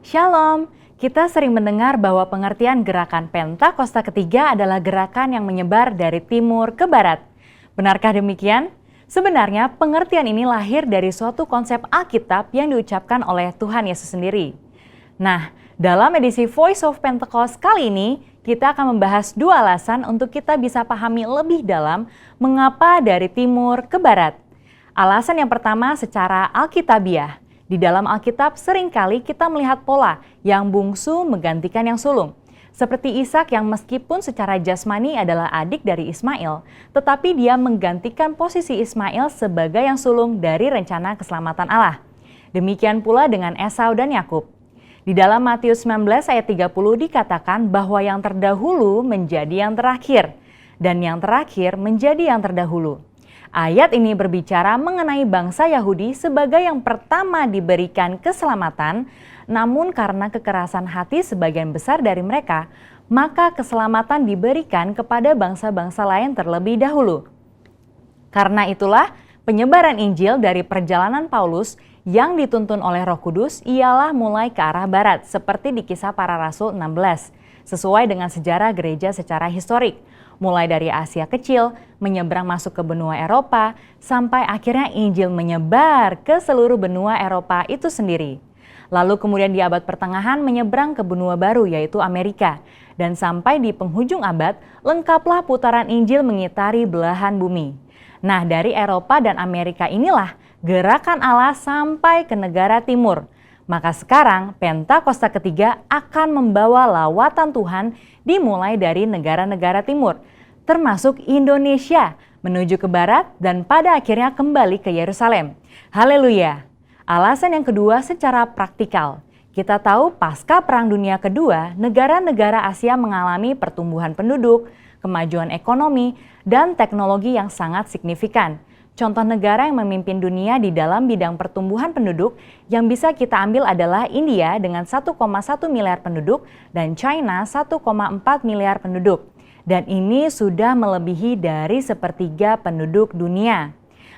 Shalom, kita sering mendengar bahwa pengertian gerakan Pentakosta ketiga adalah gerakan yang menyebar dari timur ke barat. Benarkah demikian? Sebenarnya pengertian ini lahir dari suatu konsep Alkitab yang diucapkan oleh Tuhan Yesus sendiri. Nah, dalam edisi Voice of Pentecost kali ini, kita akan membahas dua alasan untuk kita bisa pahami lebih dalam mengapa dari timur ke barat. Alasan yang pertama secara alkitabiah. Di dalam Alkitab seringkali kita melihat pola yang bungsu menggantikan yang sulung. Seperti Ishak yang meskipun secara jasmani adalah adik dari Ismail, tetapi dia menggantikan posisi Ismail sebagai yang sulung dari rencana keselamatan Allah. Demikian pula dengan Esau dan Yakub. Di dalam Matius 19 ayat 30 dikatakan bahwa yang terdahulu menjadi yang terakhir, dan yang terakhir menjadi yang terdahulu. Ayat ini berbicara mengenai bangsa Yahudi sebagai yang pertama diberikan keselamatan, namun karena kekerasan hati sebagian besar dari mereka, maka keselamatan diberikan kepada bangsa-bangsa lain terlebih dahulu. Karena itulah, penyebaran Injil dari perjalanan Paulus yang dituntun oleh Roh Kudus ialah mulai ke arah barat, seperti di Kisah Para Rasul 16, sesuai dengan sejarah gereja secara historik. Mulai dari Asia Kecil, menyeberang masuk ke benua Eropa, sampai akhirnya Injil menyebar ke seluruh benua Eropa itu sendiri. Lalu kemudian di abad pertengahan menyeberang ke benua baru yaitu Amerika. Dan sampai di penghujung abad, lengkaplah putaran Injil mengitari belahan bumi. Nah, dari Eropa dan Amerika inilah gerakan Allah sampai ke negara timur. Maka sekarang Pentakosta ketiga akan membawa lawatan Tuhan dimulai dari negara-negara timur, termasuk Indonesia, menuju ke barat dan pada akhirnya kembali ke Yerusalem. Haleluya! Alasan yang kedua secara praktikal. Kita tahu pasca Perang Dunia Kedua, negara-negara Asia mengalami pertumbuhan penduduk, kemajuan ekonomi, dan teknologi yang sangat signifikan. Contoh negara yang memimpin dunia di dalam bidang pertumbuhan penduduk yang bisa kita ambil adalah India dengan 1,1 miliar penduduk dan China 1,4 miliar penduduk. Dan ini sudah melebihi dari sepertiga penduduk dunia.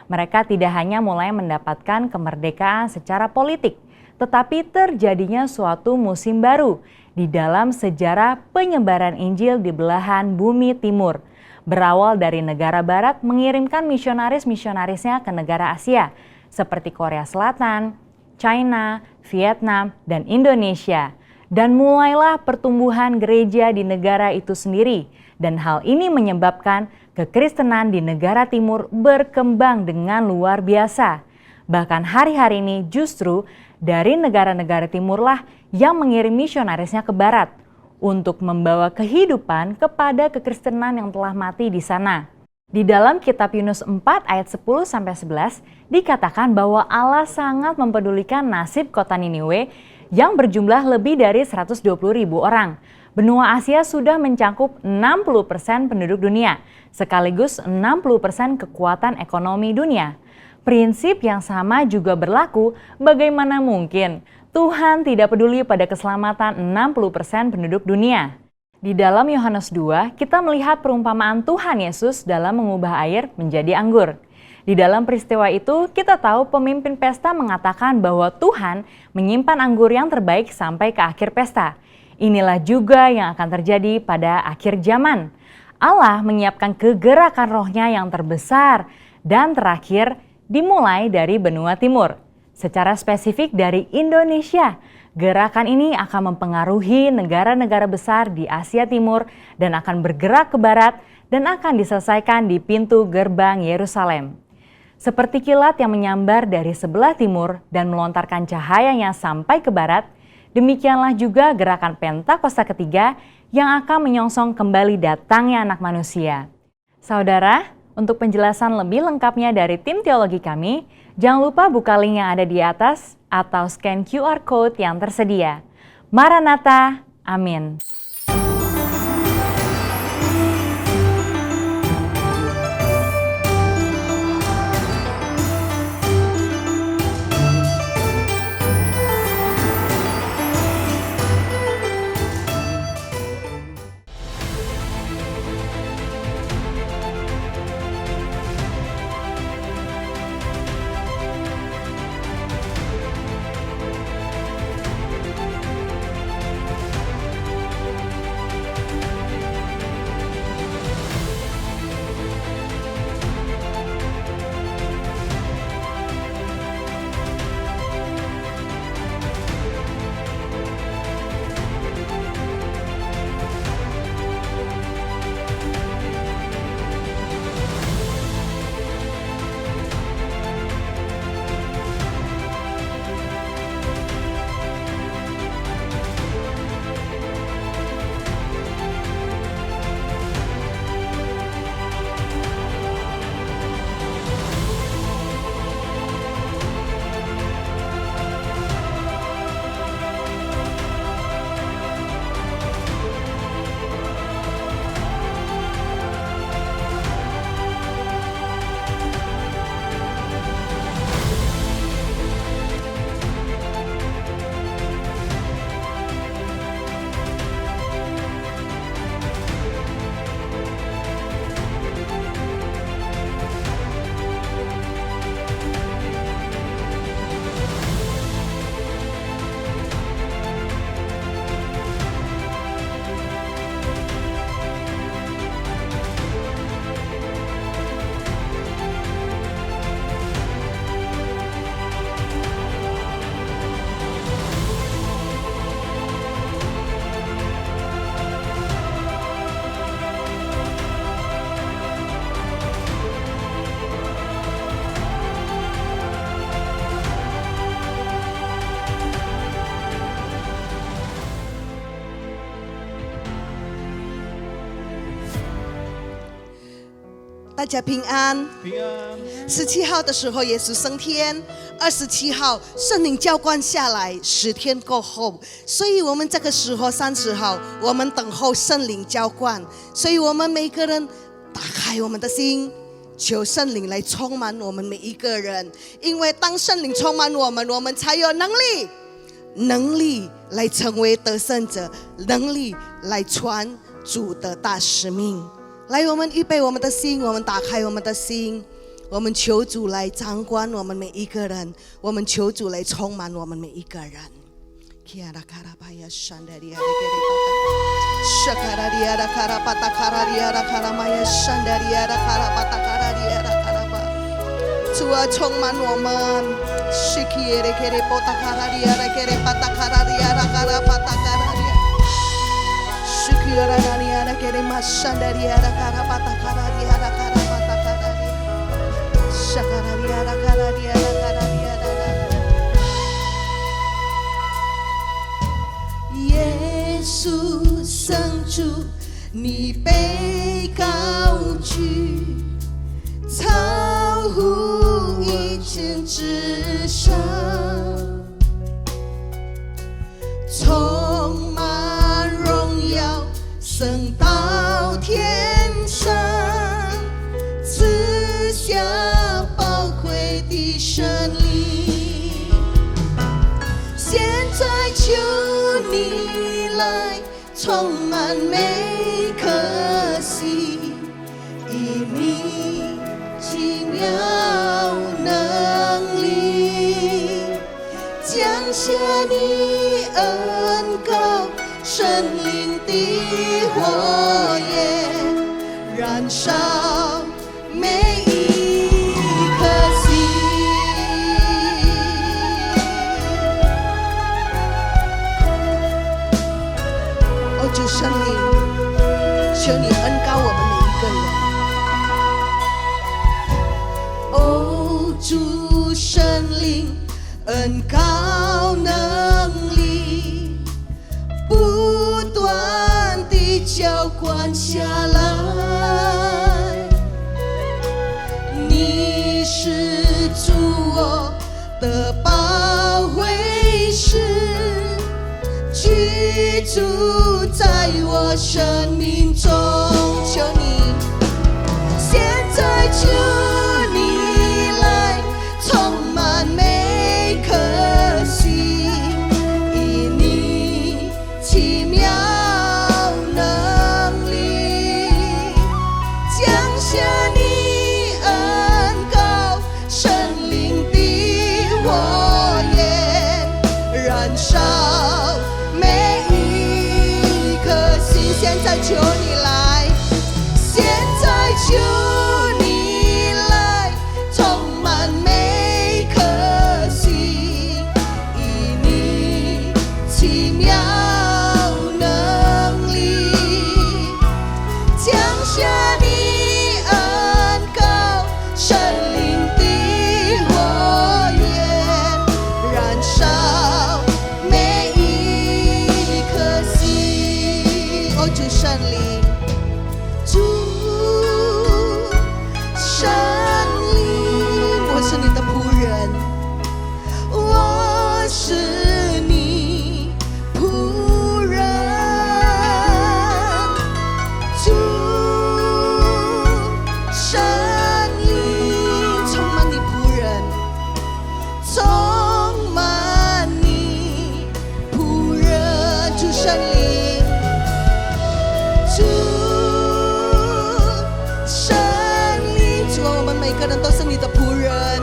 Mereka tidak hanya mulai mendapatkan kemerdekaan secara politik, tetapi terjadinya suatu musim baru di dalam sejarah penyebaran Injil di belahan bumi timur. Berawal dari negara barat mengirimkan misionaris-misionarisnya ke negara Asia, seperti Korea Selatan, China, Vietnam, dan Indonesia. Dan mulailah pertumbuhan gereja di negara itu sendiri. Dan hal ini menyebabkan kekristenan di negara timur berkembang dengan luar biasa. Bahkan hari-hari ini justru dari negara-negara timurlah yang mengirim misionarisnya ke barat untuk membawa kehidupan kepada kekristenan yang telah mati di sana. Di dalam kitab Yunus 4 ayat 10-11 dikatakan bahwa Allah sangat mempedulikan nasib kota Niniwe yang berjumlah lebih dari 120.000 orang. Benua Asia sudah mencakup 60% penduduk dunia, sekaligus 60% kekuatan ekonomi dunia. Prinsip yang sama juga berlaku, bagaimana mungkin Tuhan tidak peduli pada keselamatan 60% penduduk dunia. Di dalam Yohanes 2, kita melihat perumpamaan Tuhan Yesus dalam mengubah air menjadi anggur. Di dalam peristiwa itu, kita tahu pemimpin pesta mengatakan bahwa Tuhan menyimpan anggur yang terbaik sampai ke akhir pesta. Inilah juga yang akan terjadi pada akhir zaman. Allah menyiapkan kegerakan rohnya yang terbesar dan terakhir dimulai dari benua timur. Secara spesifik dari Indonesia, gerakan ini akan mempengaruhi negara-negara besar di Asia Timur dan akan bergerak ke barat dan akan diselesaikan di pintu gerbang Yerusalem. Seperti kilat yang menyambar dari sebelah timur dan melontarkan cahayanya sampai ke barat, demikianlah juga gerakan Pentakosta ketiga yang akan menyongsong kembali datangnya Anak Manusia. Saudara, untuk penjelasan lebih lengkapnya dari tim teologi kami, jangan lupa buka link yang ada di atas atau scan QR Code yang tersedia. Maranatha, amin. 大家平安。平安。17号的时候，耶稣升天；27号，圣灵浇灌下来，10天过后，所以我们这个时候30号，我们等候圣灵浇灌。所以我们每个人打开我们的心，求圣灵来充满我们每一个人。因为当圣灵充满我们，我们才有能力来成为得胜者，能力来传主的大使命。来，我们预备我们的心，我们打开我们的心，我们求主来掌管我们每一个人，我们求主来充满我们每一个人。主啊，充满我们。耶稣圣主，你被高举，超乎一切之上，充满荣耀，升到天上，赐下宝贵的生灵。现在求你来充满每颗心，以你奇妙能力，降下你恩膏，圣灵的火焰，燃烧每一颗心。哦，主圣灵，求你恩膏我们每一个人。哦，主圣灵，恩膏能力不断地浇灌下来，你是主我的保惠师，居住在我生命中。求你，现在求你来充满每颗心，以你奇妙能力，降下你恩膏，圣灵的火焰，燃烧每一颗心。现在求你来，现在求你来充满每颗心，以你奇妙能力，降下你恩膏，圣灵的火焰，燃烧每一颗心。哦，主圣灵，主圣灵，我是你的仆人，我是你仆人。主圣灵，充满你仆人，充满你仆人。主圣灵，主圣灵，主啊，我们每个人都是你的仆人，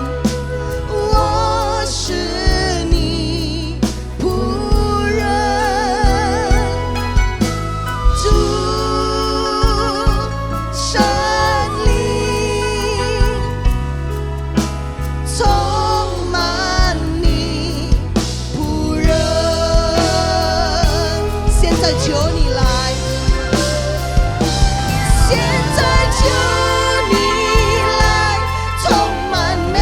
我是你仆人。主圣灵，充满你仆人。现在求你来，现在求你来充满每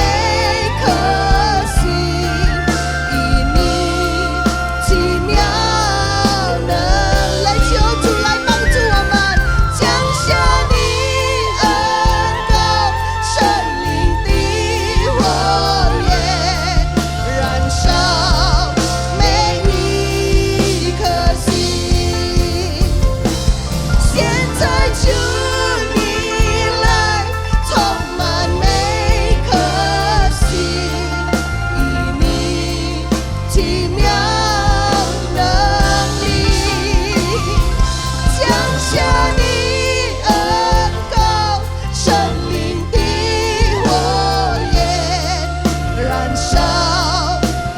奇妙能力，降下你恩膏，生命的火焰，燃烧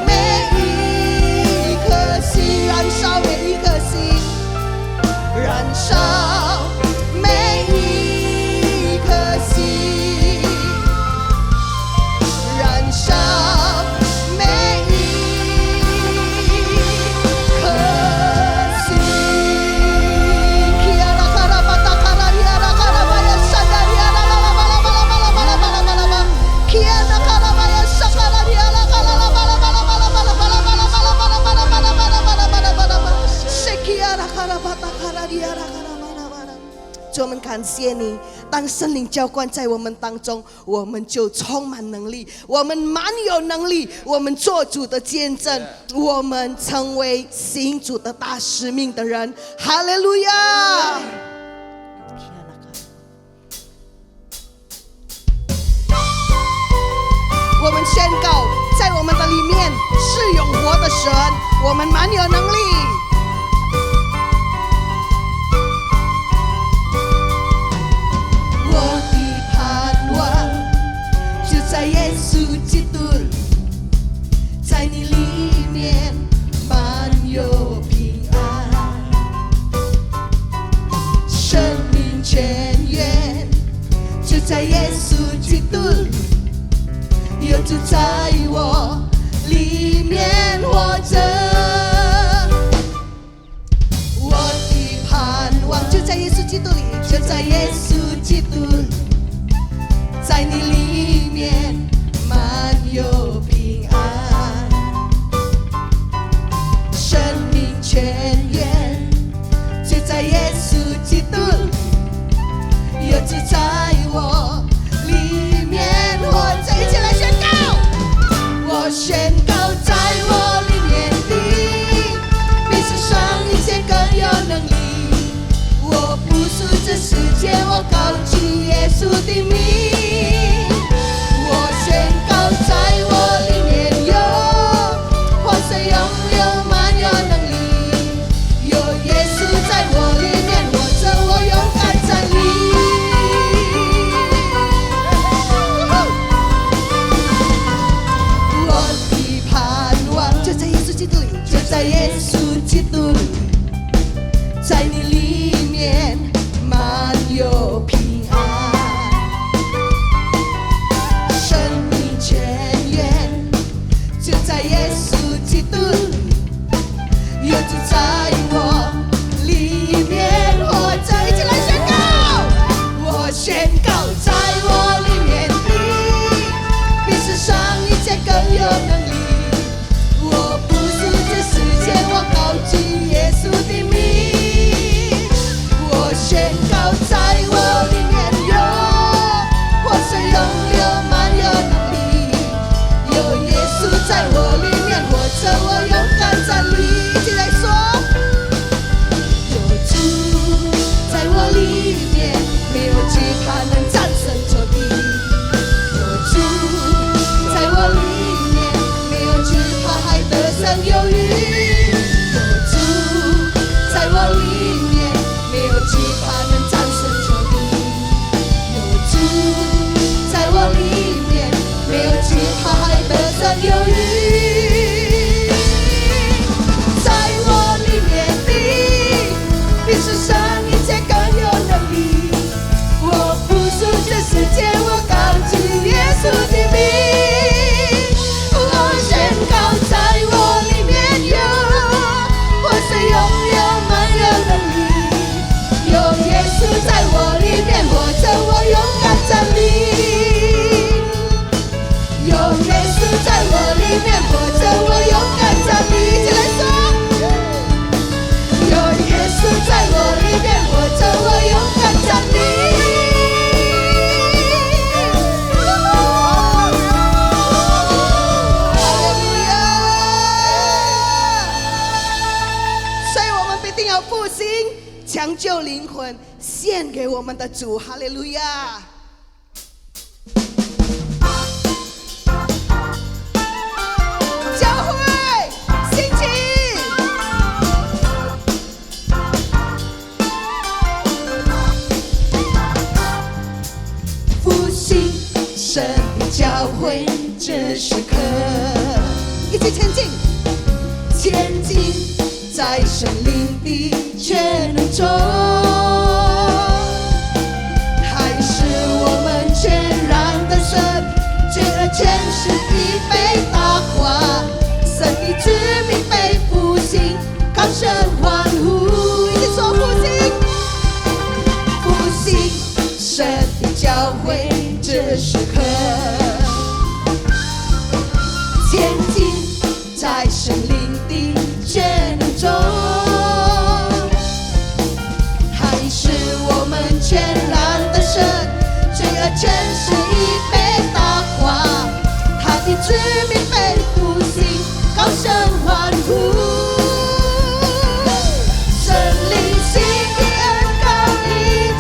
每一颗心，燃烧每一颗心，燃烧每一颗心，燃烧每一颗心。主，我们感谢你，当圣灵浇灌在我们当中，我们就充满能力，我们满有能力，我们做主的见证，我们成为行主的大使命的人。哈利路亚！我们宣告，在我们的里面是永活的神，我们满有能力。我的盼望就在耶稣基督，在你里面满有平安，生命泉源就在耶稣基督，有主在我里面活着。我的盼望就在耶稣基督里，就在耶稣基督，在你里面满有平安，生命泉源就在耶稣基督，有主在我里面活着。一起来宣告，我宣告在我里面的比世上一切更有能力，我不属这世界，我高举耶稣的名。我宣告在我里面有活水永流，满有能力，有耶稣在我里面活着，我勇敢站立。我的盼望就在耶稣基督里，就在耶稣基督里，在你里面满有平安，生命泉源就在耶稣基督里，有主在我里面活着。一起来宣告，我宣告在我里面的比世上一切更有能力，我不属这世界，我高举耶稣的名。我宣告在我里面有活水永流，满有能力，有耶稣在我里面活着，我勇敢站立。一起来说，有主在我里面，没有惧怕能战胜仇敌。有主在我里面，没有惧怕还得胜有余。有主在我里面，没有惧怕能战胜仇敌。有主在我里面，没有惧怕还得胜有余。在我里面的比世上一切更有能力，我不属这世界，我高举耶稣的名。我宣告在我里面有活水永流，满有能力，有耶稣在我里面活着，我勇敢站立。有耶稣在我里面活着，我勇敢站立。一起来说，有耶稣在我里面活着，我勇敢站立。哈利路亚！所以我们必定要复兴，抢救灵魂，献给我们的主。哈利路亚！教会前进，在神灵的全能中，还是我们全然的神，罪恶权势已被打垮，神的子民被复兴，高声欢呼，一起说复兴，复兴神的教会这时刻，前进在神灵的全能中，还是我们全然的神，罪恶权势已被打垮，他的子民被复兴，高声欢呼。神灵新的恩膏已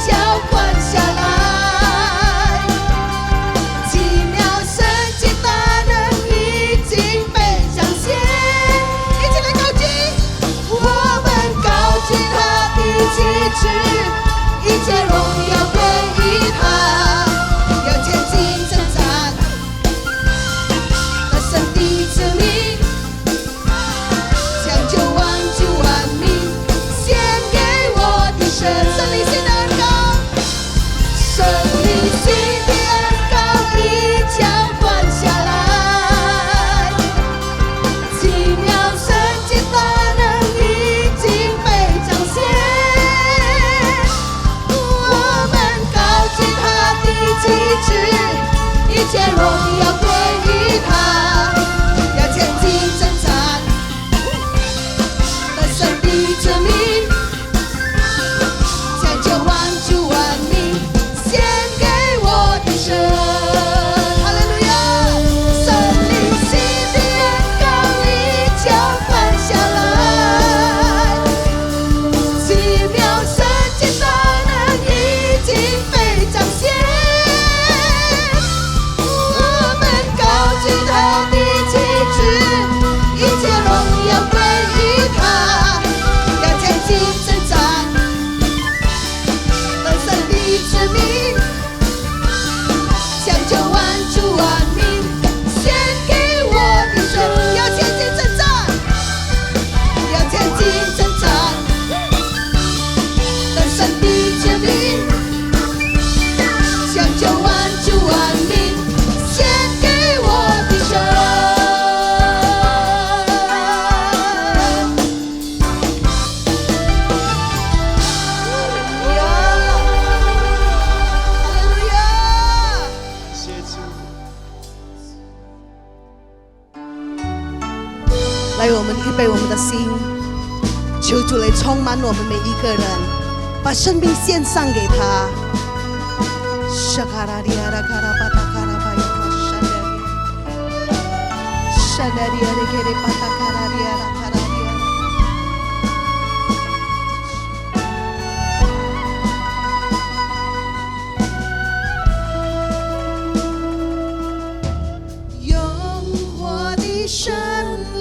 浇灌下来，奇妙神迹大能已经被彰显，一起来高举，我们高举他的旗帜，一切荣耀归于他，要前进征战，得胜的子民，抢救挽救万民，献给我的神，神灵新的恩膏，神灵新的恩膏已浇灌下来，奇妙神迹大能已经被彰显，我们高举他的旗帜，一切荣耀归于他，要前进征战，得胜的子民，抢救挽救万民，献给我的神，哈利路亚！神灵新的恩膏已浇灌下来，奇妙神迹大能已经被彰显，我们高举他的旗帜，一切荣耀归于他，要前进征战，得胜的子民，抢救挽救万民，献给我的神，要前进征战，要前进征战，得胜的子民，抢救挽救万民，献给我的神。来，我们预备我们的心，求主来充满我们每一个人，把生命献上给他。用我的生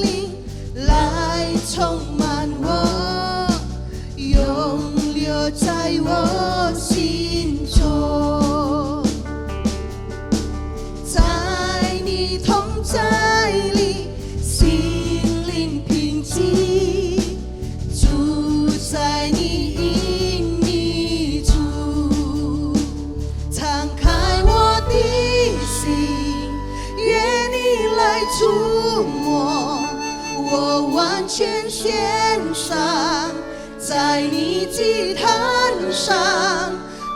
灵来充满我，永留在我心中，在你同在里，心灵平静，住在你隐秘处，敞开我的心，愿你来触摸，我完全献上，在你祭坛上，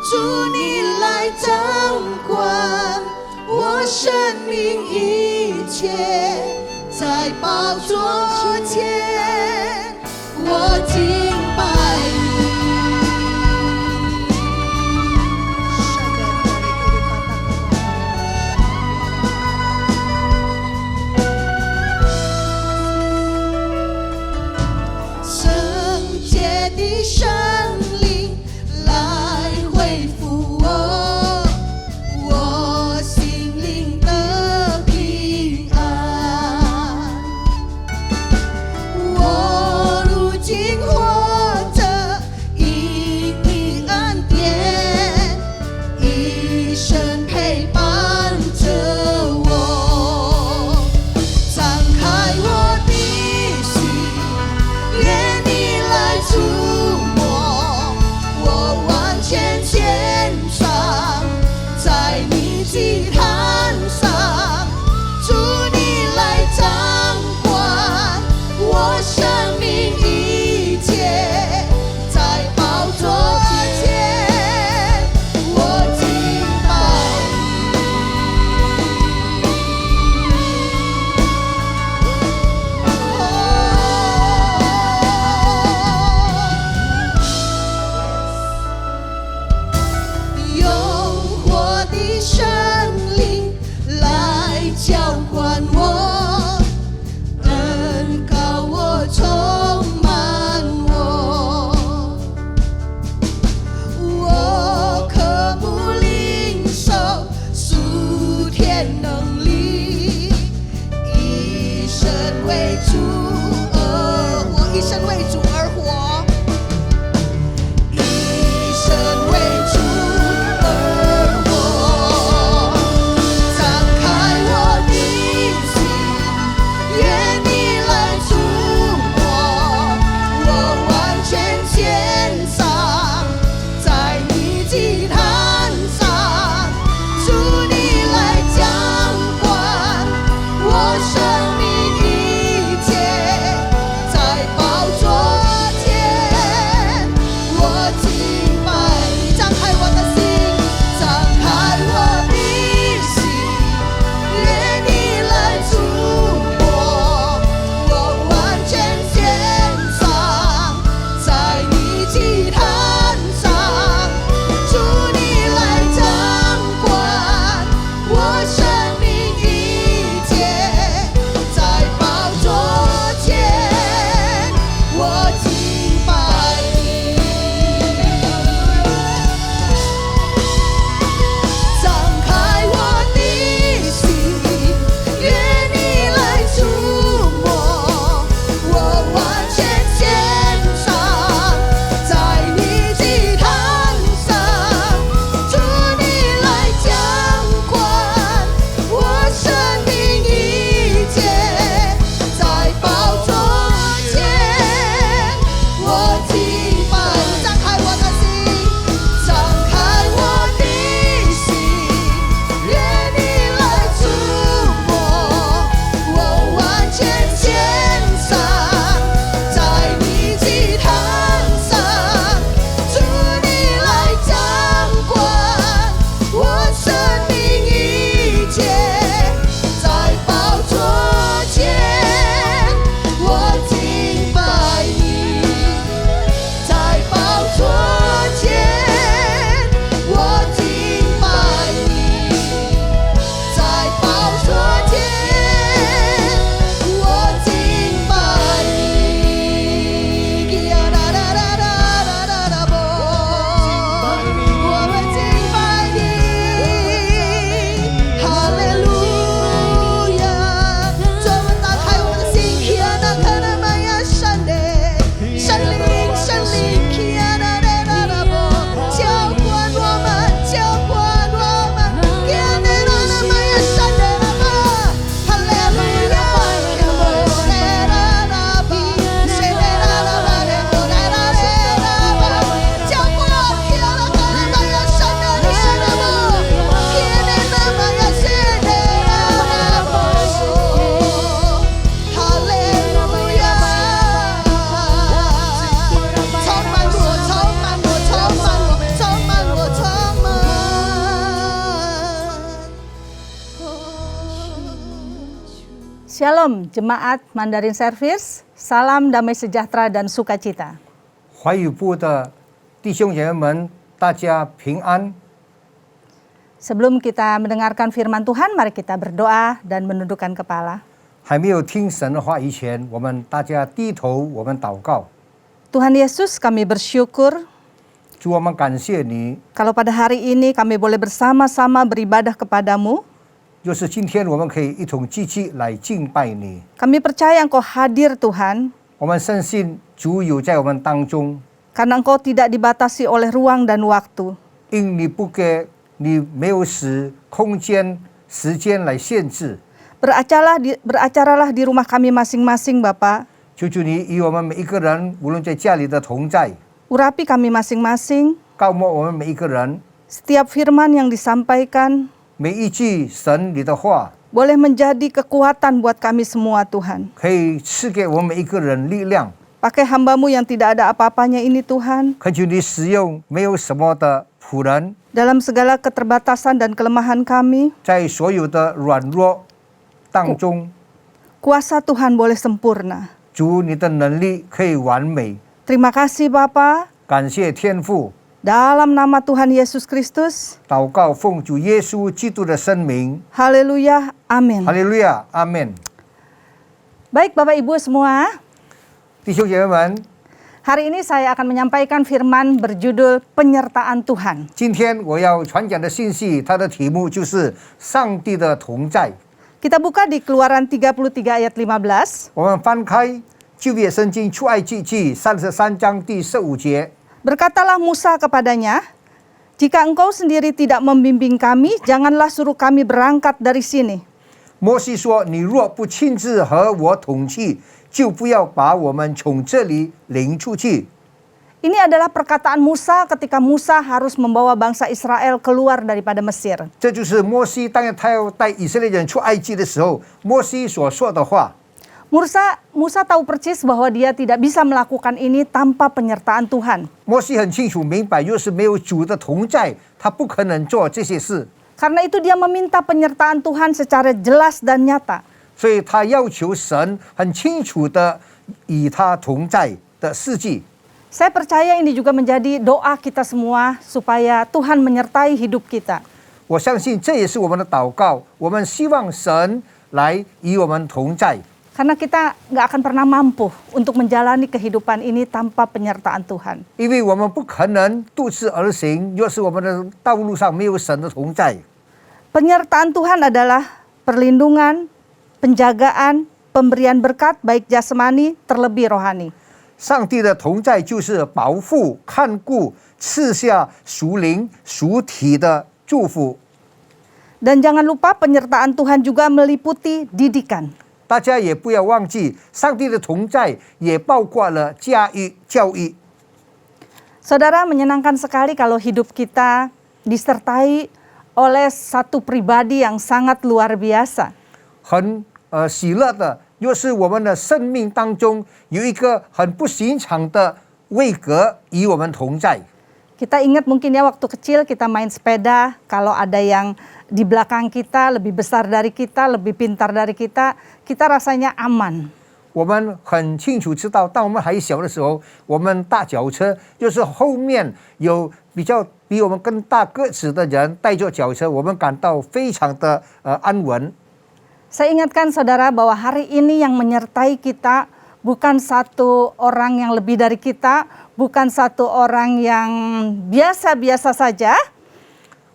主你来掌管我生命一切，在宝座前我敬拜你。圣洁的生灵来恢复我心灵的平安。我如今活着，因你恩典，一生陪伴着我。敞开我的心，一切，在宝座前，我敬拜你。用活的生灵来浇灌我，恩膏我充满我，我渴慕领受属天能力，一生为主而活，一生为主而活，一生为主而活。张开我的心，愿你来触摸，我完全献上，在你祭坛上，主你来掌管我生命一切，在宝座前，我敬拜你。张开我的心，张开我的心，愿你来触摸，我完全献上，在你祭坛上，主你来掌管我生命一切，在宝座前，我敬拜你。张开我的心，愿你来触摸，我完全献上，在你祭坛上，主你来掌管我生命一切，在宝座前，我敬拜你。张开我的心，张开我的心，愿你来触摸，我完全献上，在你祭坛上，主你来掌管我生命一切，在宝座前，我敬拜你。在宝座前，我敬拜你。在宝座前，我敬拜你。呀啦啦啦啦啦啦啦啵，我们敬拜你。哈利路亚！主，我们打开我们的心，呀那卡那玛呀山的圣灵，圣灵，呀啦啦啦啦啵，浇灌我们，浇灌我们，呀那啦啦玛呀山的啦啵，哈利路亚！呀啵嘞啦啦比，谁嘞啦啦啦嘞啵嘞啦嘞啦啵，浇灌呀啦卡那玛呀山的哩啦啵，呀那啦玛呀山的啦啦啵，哈利路亚！充满我，充满我，充满我，充满我，充满。Shalom Jemaat Mandarin Service, salam damai sejahtera dan sukacita. 华语部的弟兄姐妹们，大家平安。 Sebelum kita mendengarkan firman Tuhan, mari kita berdoa dan menundukkan kepala. 还没有听神的话以前，我们大家低头，我们祷告。 Tuhan Yesus, kami bersyukur 主，我们感谢你， kalau pada hari ini kami boleh bersama-sama beribadah kepadamu. 就是今天我们可以一同积极来敬拜你。 Kami percaya Engkau hadir Tuhan, 我们深信主有在我们当中， karena Engkau tidak dibatasi oleh ruang dan waktu. 因你不给，你没有使空间、时间来限制。 Beracaralah di rumah kami masing-masing, Bapak. 求求你与我们每一个人，无论在家里的同在， Urapi kami masing-masing. 告摸我们每一个人， Setiap firman yang disampaikan 每一句神你的话， boleh menjadi kekuatan buat kami semua, Tuhan. 可以赐给我们每一个人力量。Pakai hamba-Mu yang tidak ada apa-apanya ini Tuhan. 恳求你使用没有什么的仆人， Dalam segala keterbatasan dan kelemahan kami, 在所有的软弱当中， kuasa Tuhan boleh sempurna. 主你的能力可以完美。 Terima kasih Bapa. 感谢天父， Dalam nama Tuhan Yesus Kristus. 祷告奉主耶稣基督的圣名， Haleluya. Amin. 哈利路亚，阿门。 Baik Bapak Ibu semua, 弟兄姐妹们， hari ini saya akan menyampaikan firman berjudul penyertaan Tuhan. 今天我要传讲的信息，它的题目就是上帝的同在。 Kita buka di Keluaran 33 ayat 15. 我们翻开旧约圣经出埃及记33章第15节。 Berkatalah Musa kepadanya, jika engkau sendiri tidak membimbing kami, janganlah suruh kami berangkat dari sini. 摩西说：“你若不亲自和我同去，就不要把我们从这里领出去。” Ini adalah perkataan Musa ketika Musa harus membawa bangsa Israel keluar daripada Mesir. 这就是摩西当他要带以色列人出埃及的时候，摩西所说的话。 Musa tahu persis bahwa dia tidak bisa melakukan ini tanpa penyertaan Tuhan. 摩西很清楚明白，若是没有主的同在，他不可能做这些事。 Karena itu dia meminta penyertaan Tuhan secara jelas dan nyata. 所以他要求神很清楚的与他同在的事迹。 Saya percaya ini juga menjadi doa kita semua supaya Tuhan menyertai hidup kita. 我相信这也是我们的祷告，我们希望神来与我们同在。 Karena kita nggak akan pernah mampu untuk menjalani kehidupan ini tanpa penyertaan Tuhan. 因为我们不可能独自而行，若是我们的道路上没有神的同在。 Penyertaan Tuhan adalah perlindungan, penjagaan, pemberian berkat baik jasmani terlebih rohani. 上帝的同在就是保护、看顾、赐下属灵、属体的祝福。 Dan jangan lupa penyertaan Tuhan juga meliputi didikan. 大家也不要忘记，上帝的同在也包括了教育。 Saudara, menyenangkan sekali kalau hidup kita disertai oleh satu pribadi yang sangat luar biasa. 很喜乐的，若是我们的生命当中有一个很不寻常的位格与我们同在。 Kita ingat mungkin ya waktu kecil kita main sepeda, kalau ada yang di belakang kita lebih besar dari kita, lebih pintar dari kita, kita rasanya aman. 我们很清楚知道，当我们还小的时候，我们搭脚车，就是后面有比我们更大个子的人带着脚车，我们感到非常的安稳。 Saya ingatkan saudara bahwa hari ini yang menyertai kita bukan satu orang yang lebih dari kita, bukan satu orang yang biasa-biasa saja.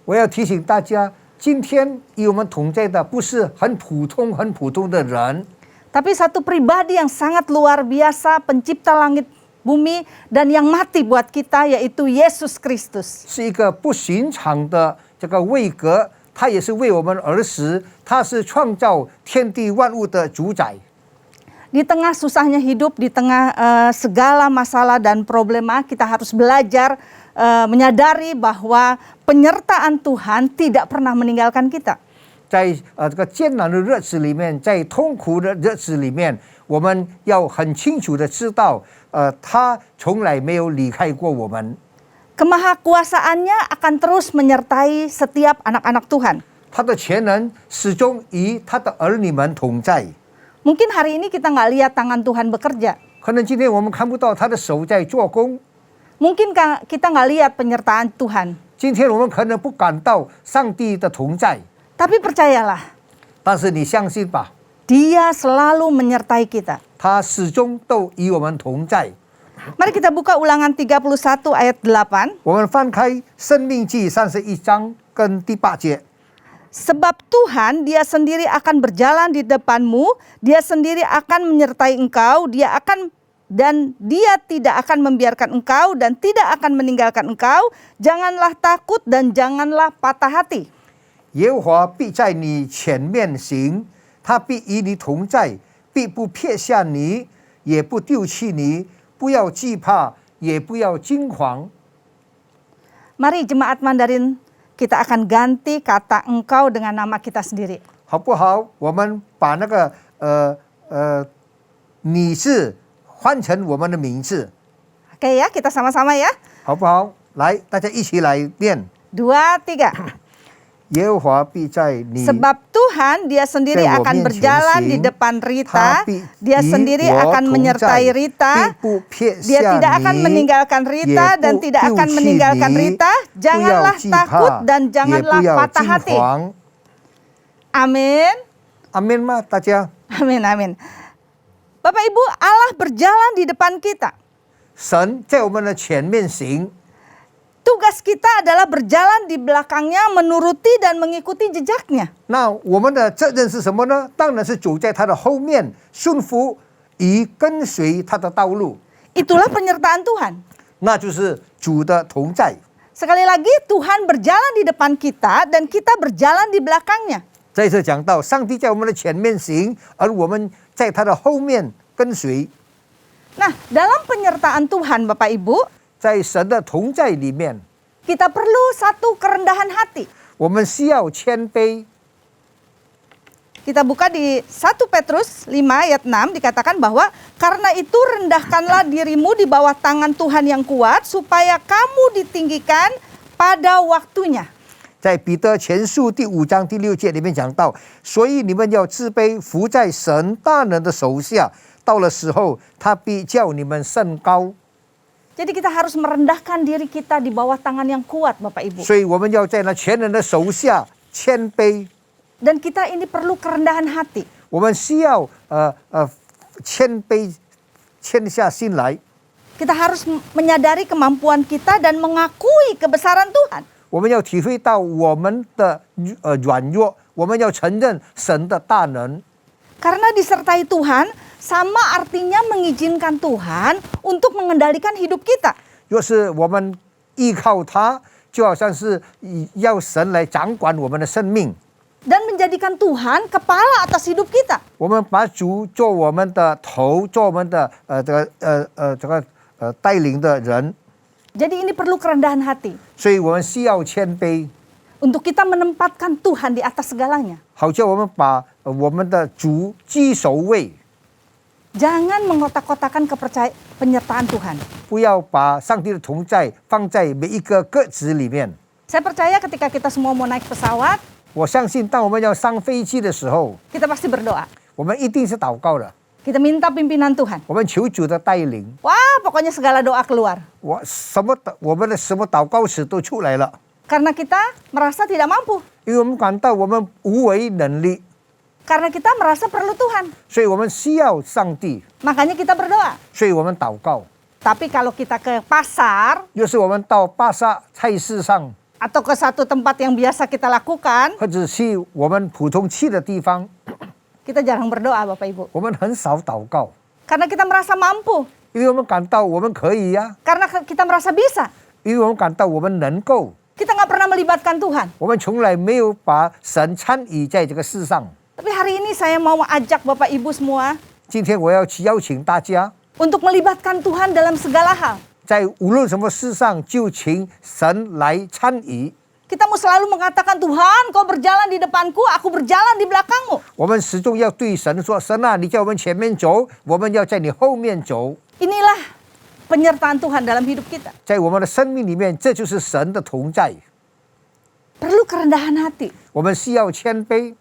我要提醒大家，今天与我们同在的不是很普通的人， Tapi satu pribadi yang sangat luar biasa, pencipta langit bumi dan yang mati buat kita, yaitu Yesus Kristus. 是一个不寻常的这个位格，他也是为我们而死，他是创造天地万物的主宰。 Di tengah susahnya hidup, di tengah segala masalah dan problema, kita harus belajar menyadari bahwa penyertaan Tuhan tidak pernah meninggalkan kita. 在这个艰难的日子里面，在痛苦的日子里面，我们要很清楚的知道，他从来没有离开过我们。 Kemahakuasaannya akan terus menyertai setiap anak-anak Tuhan. 他的全能始终与他的儿女们同在。 Mungkin hari ini kita nggak lihat tangan Tuhan bekerja. 可能今天我们看不到他的手在做工， Mungkin kita nggak lihat penyertaan Tuhan. 今天我们可能不感到上帝的同在， Tapi percayalah, 但是你相信吧， Dia selalu menyertai kita. 他始终都与我们同在。 Mari kita buka Ulangan 31 ayat 8. 我们翻开《申命记》31章跟第8节。 Sebab Tuhan dia sendiri akan berjalan di depanmu, dia sendiri akan menyertai engkau, dia tidak akan membiarkan engkau dan tidak akan meninggalkan engkau. Janganlah takut dan janganlah patah hati. 耶和华必在你前面行，他必与你同在，必不撇下你，也不丢弃你。不要惧怕，也不要惊慌。 Mari jemaat Mandarin, kita akan ganti kata engkau dengan nama kita sendiri. 好不好？我们把那个你是换成我们的名字， Oke ya, kita sama-sama ya. 好不好？来，大家一起来念。 2, 3. 耶和华必在你 Sebab Tuhan dia sendiri在我 akan 面前 berjalan di 行 depan 他 Rita. 必 Dia 与 sendiri 我 akan 同 menyertai 在， Rita. 必不撇 Dia 下 tidak akan 你， meninggalkan 也 Rita dan 不 tidak 丢 akan 弃 meninggalkan 你， Rita. 不要 Janganlah 惧 takut 怕， dan 也 janganlah 不要 patah 惊 hati. 慌。 Amin. 阿门吗？大家， Amin, amin. Bapak Ibu, Allah berjalan di depan kita. 神在我们的前面行， Tugas kita adalah berjalan di belakangnya, menuruti dan mengikuti jejaknya. 那我们的责任是什么呢？当然是走在他的后面，顺服与跟随他的道路， Itulah penyertaan Tuhan. 那就是主的同在。 Sekali lagi, Tuhan berjalan di depan kita dan kita berjalan di belakangnya. 再次讲到，上帝在我们的前面行，而我们在他的后面跟随。 Nah, dalam penyertaan Tuhan Bapak Ibu, 在神的同在里面， kita perlu satu kerendahan hati. 我们需要谦卑。 Kita buka di 1 Petrus 5 ayat 6 dikatakan bahwa karena itu rendahkanlah dirimu di bawah tangan Tuhan yang kuat supaya kamu ditinggikan pada waktunya. 在彼得前书第5章第6节里面讲到，所以你们要自卑，伏在神大能的手下，到了时候，他必叫你们甚高。 Jadi kita harus merendahkan diri kita di bawah tangan yang kuat Bapak Ibu. 所以我们要在那全人的手下谦卑， Dan kita ini perlu kerendahan hati. 我们需要谦卑，谦下心来。 Kita harus menyadari kemampuan kita dan mengakui kebesaran Tuhan. 我们要体会到我们的软弱，我们要承认神的大能。 Karena disertai Tuhan sama artinya mengizinkan Tuhan untuk mengendalikan hidup kita. 若是我们依靠他，就好像是要神来掌管我们的生命。 Dan menjadikan Tuhan kepala atas hidup kita. 我们把主做我们的头，做我们的带领的人， Jadi ini perlu kerendahan hati. 所以我们需要谦卑， Untuk kita menempatkan Tuhan di atas segalanya. 好叫我们把我们的主居首位， Jangan mengotak-kotakan penyertaan Tuhan. 不要把上帝的同在放在每一个个子里面。 Saya percaya ketika kita semua mau naik pesawat, 我相信，当我们要上飞机的时候， kita pasti berdoa. 我们一定是祷告的， Kita minta pimpinan Tuhan. 我们求主的带领。 Wah, pokoknya segala doa keluar. 我们的什么祷告词都出来了， Karena kita merasa tidak mampu. 因为我们感到我们无为能力， Karena kita merasa perlu Tuhan. 所以我们需要上帝， Makanya kita berdoa. 所以我们祷告。 Tapi kalau kita ke pasar 又是我们到巴萨菜市上， atau ke satu tempat yang biasa kita lakukan, 或者去我们普通去的地方， kita jarang berdoa Bapak Ibu. 我们很少祷告， Karena kita merasa mampu. 因为我们感到我们可以呀、 Karena kita merasa bisa. 因为我们感到我们能够， Kita nggak pernah melibatkan Tuhan. 我们从来没有把神参与在这个世上。 Tapi hari ini saya mau ajak Bapak Ibu semua 今天我要去邀请大家， untuk melibatkan Tuhan dalam segala hal. 在无论什么事上，就请神来参与。 Kita mau selalu mengatakan, Tuhan kau berjalan di depanku, aku berjalan di belakangmu. 我们始终要对神说：“神啊，你在我们前面走，我们要在你后面走。” Inilah penyertaan Tuhan dalam hidup kita. 在我们的生命里面，这就是神的同在。 Perlu kerendahan hati 我们需要谦卑，